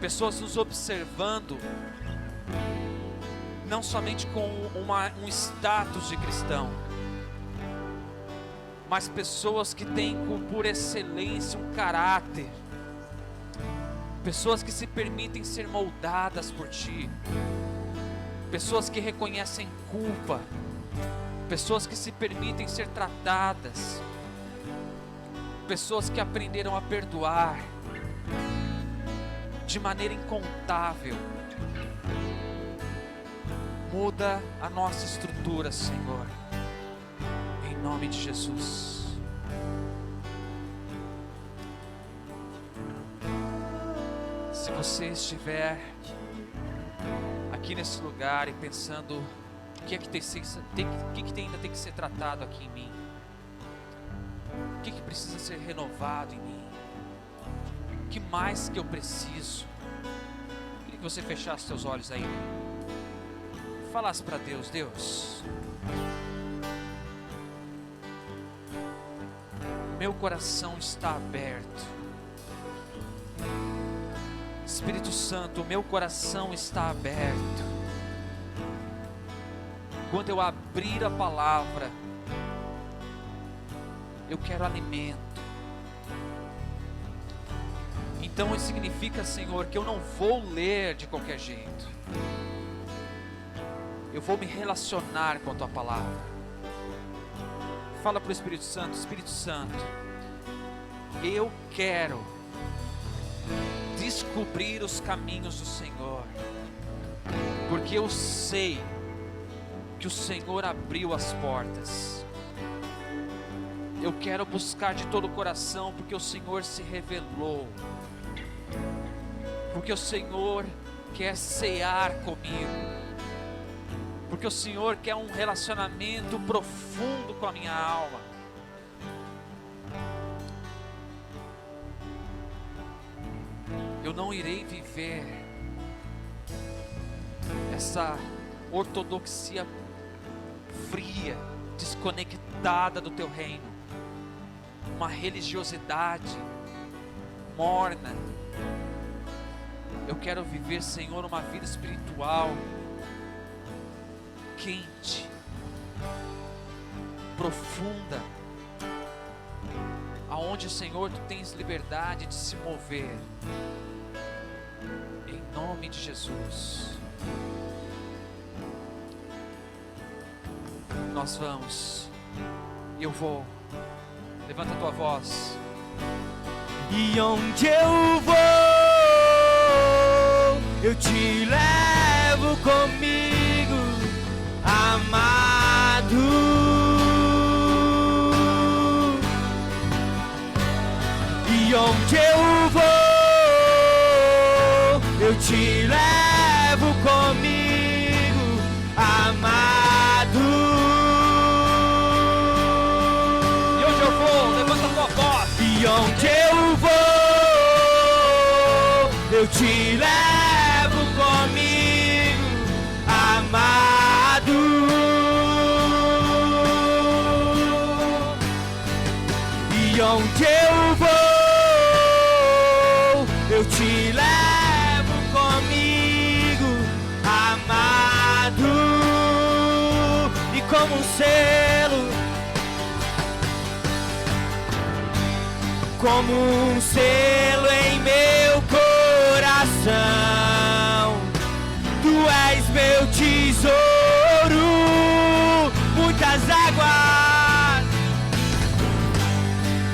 pessoas nos observando, não somente com um status de cristão, mas pessoas que têm por excelência um caráter, pessoas que se permitem ser moldadas por Ti, pessoas que reconhecem culpa, pessoas que se permitem ser tratadas, pessoas que aprenderam a perdoar de maneira incontável. Muda a nossa estrutura, Senhor, em nome de Jesus. Se você estiver aqui nesse lugar e pensando o que é que ainda tem que ser tratado aqui em mim, o que precisa ser renovado em mim, o que mais que eu preciso, eu queria que você fechasse seus olhos aí, falasse para Deus: Deus, meu coração está aberto. Espírito Santo, meu coração está aberto. quando eu abrir a palavra, eu quero alimento. Então isso significa, Senhor, que eu não vou ler de qualquer jeito. Eu vou me relacionar com a tua palavra. Fala para o Espírito Santo: Espírito Santo, eu quero descobrir os caminhos do Senhor, porque eu sei que o Senhor abriu as portas. Eu quero buscar de todo o coração, porque o Senhor se revelou, porque o Senhor quer cear comigo, porque o Senhor quer um relacionamento profundo com a minha alma. Eu não irei viver essa ortodoxia fria, desconectada do teu reino, uma religiosidade morna. Eu quero viver, Senhor, uma vida espiritual quente, profunda, aonde, Senhor, tu tens liberdade de se mover. Em nome de Jesus. Nós vamos. Eu vou. Levanta a tua voz. E onde eu vou, eu te levo comigo, amado. E onde eu vou, eu te levo comigo, amado. E onde eu vou, levanta a tua voz. E onde eu vou, eu te levo comigo, amado. E onde eu vou, eu te levo comigo, amado. E como um selo, como um selo em meu coração, tu és meu tesouro.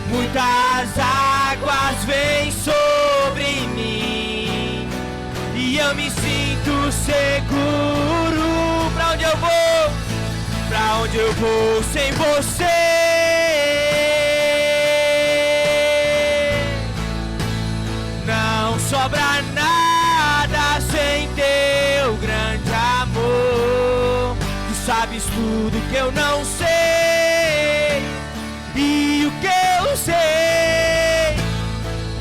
Muitas águas vêm sobre mim, e eu me sinto seguro. Pra onde eu vou? Pra onde eu vou sem você? Não sobra nada sem teu grande amor. Tu sabes tudo que eu não sei, e o que eu sei,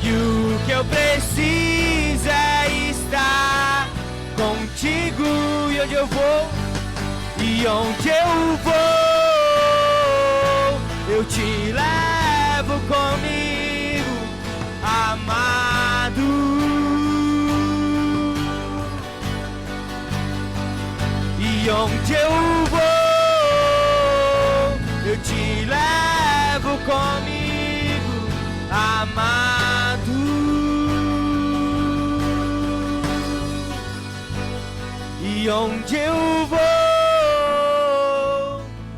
e o que eu preciso é estar contigo. E onde eu vou, e onde eu vou, eu te levo comigo, amado. E onde eu vou, eu te levo comigo, amado. E onde eu vou,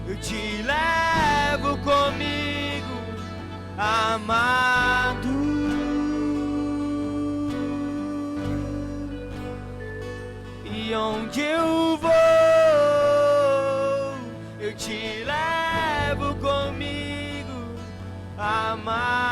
eu te levo comigo, amado. E onde eu vou, eu te levo comigo, amado.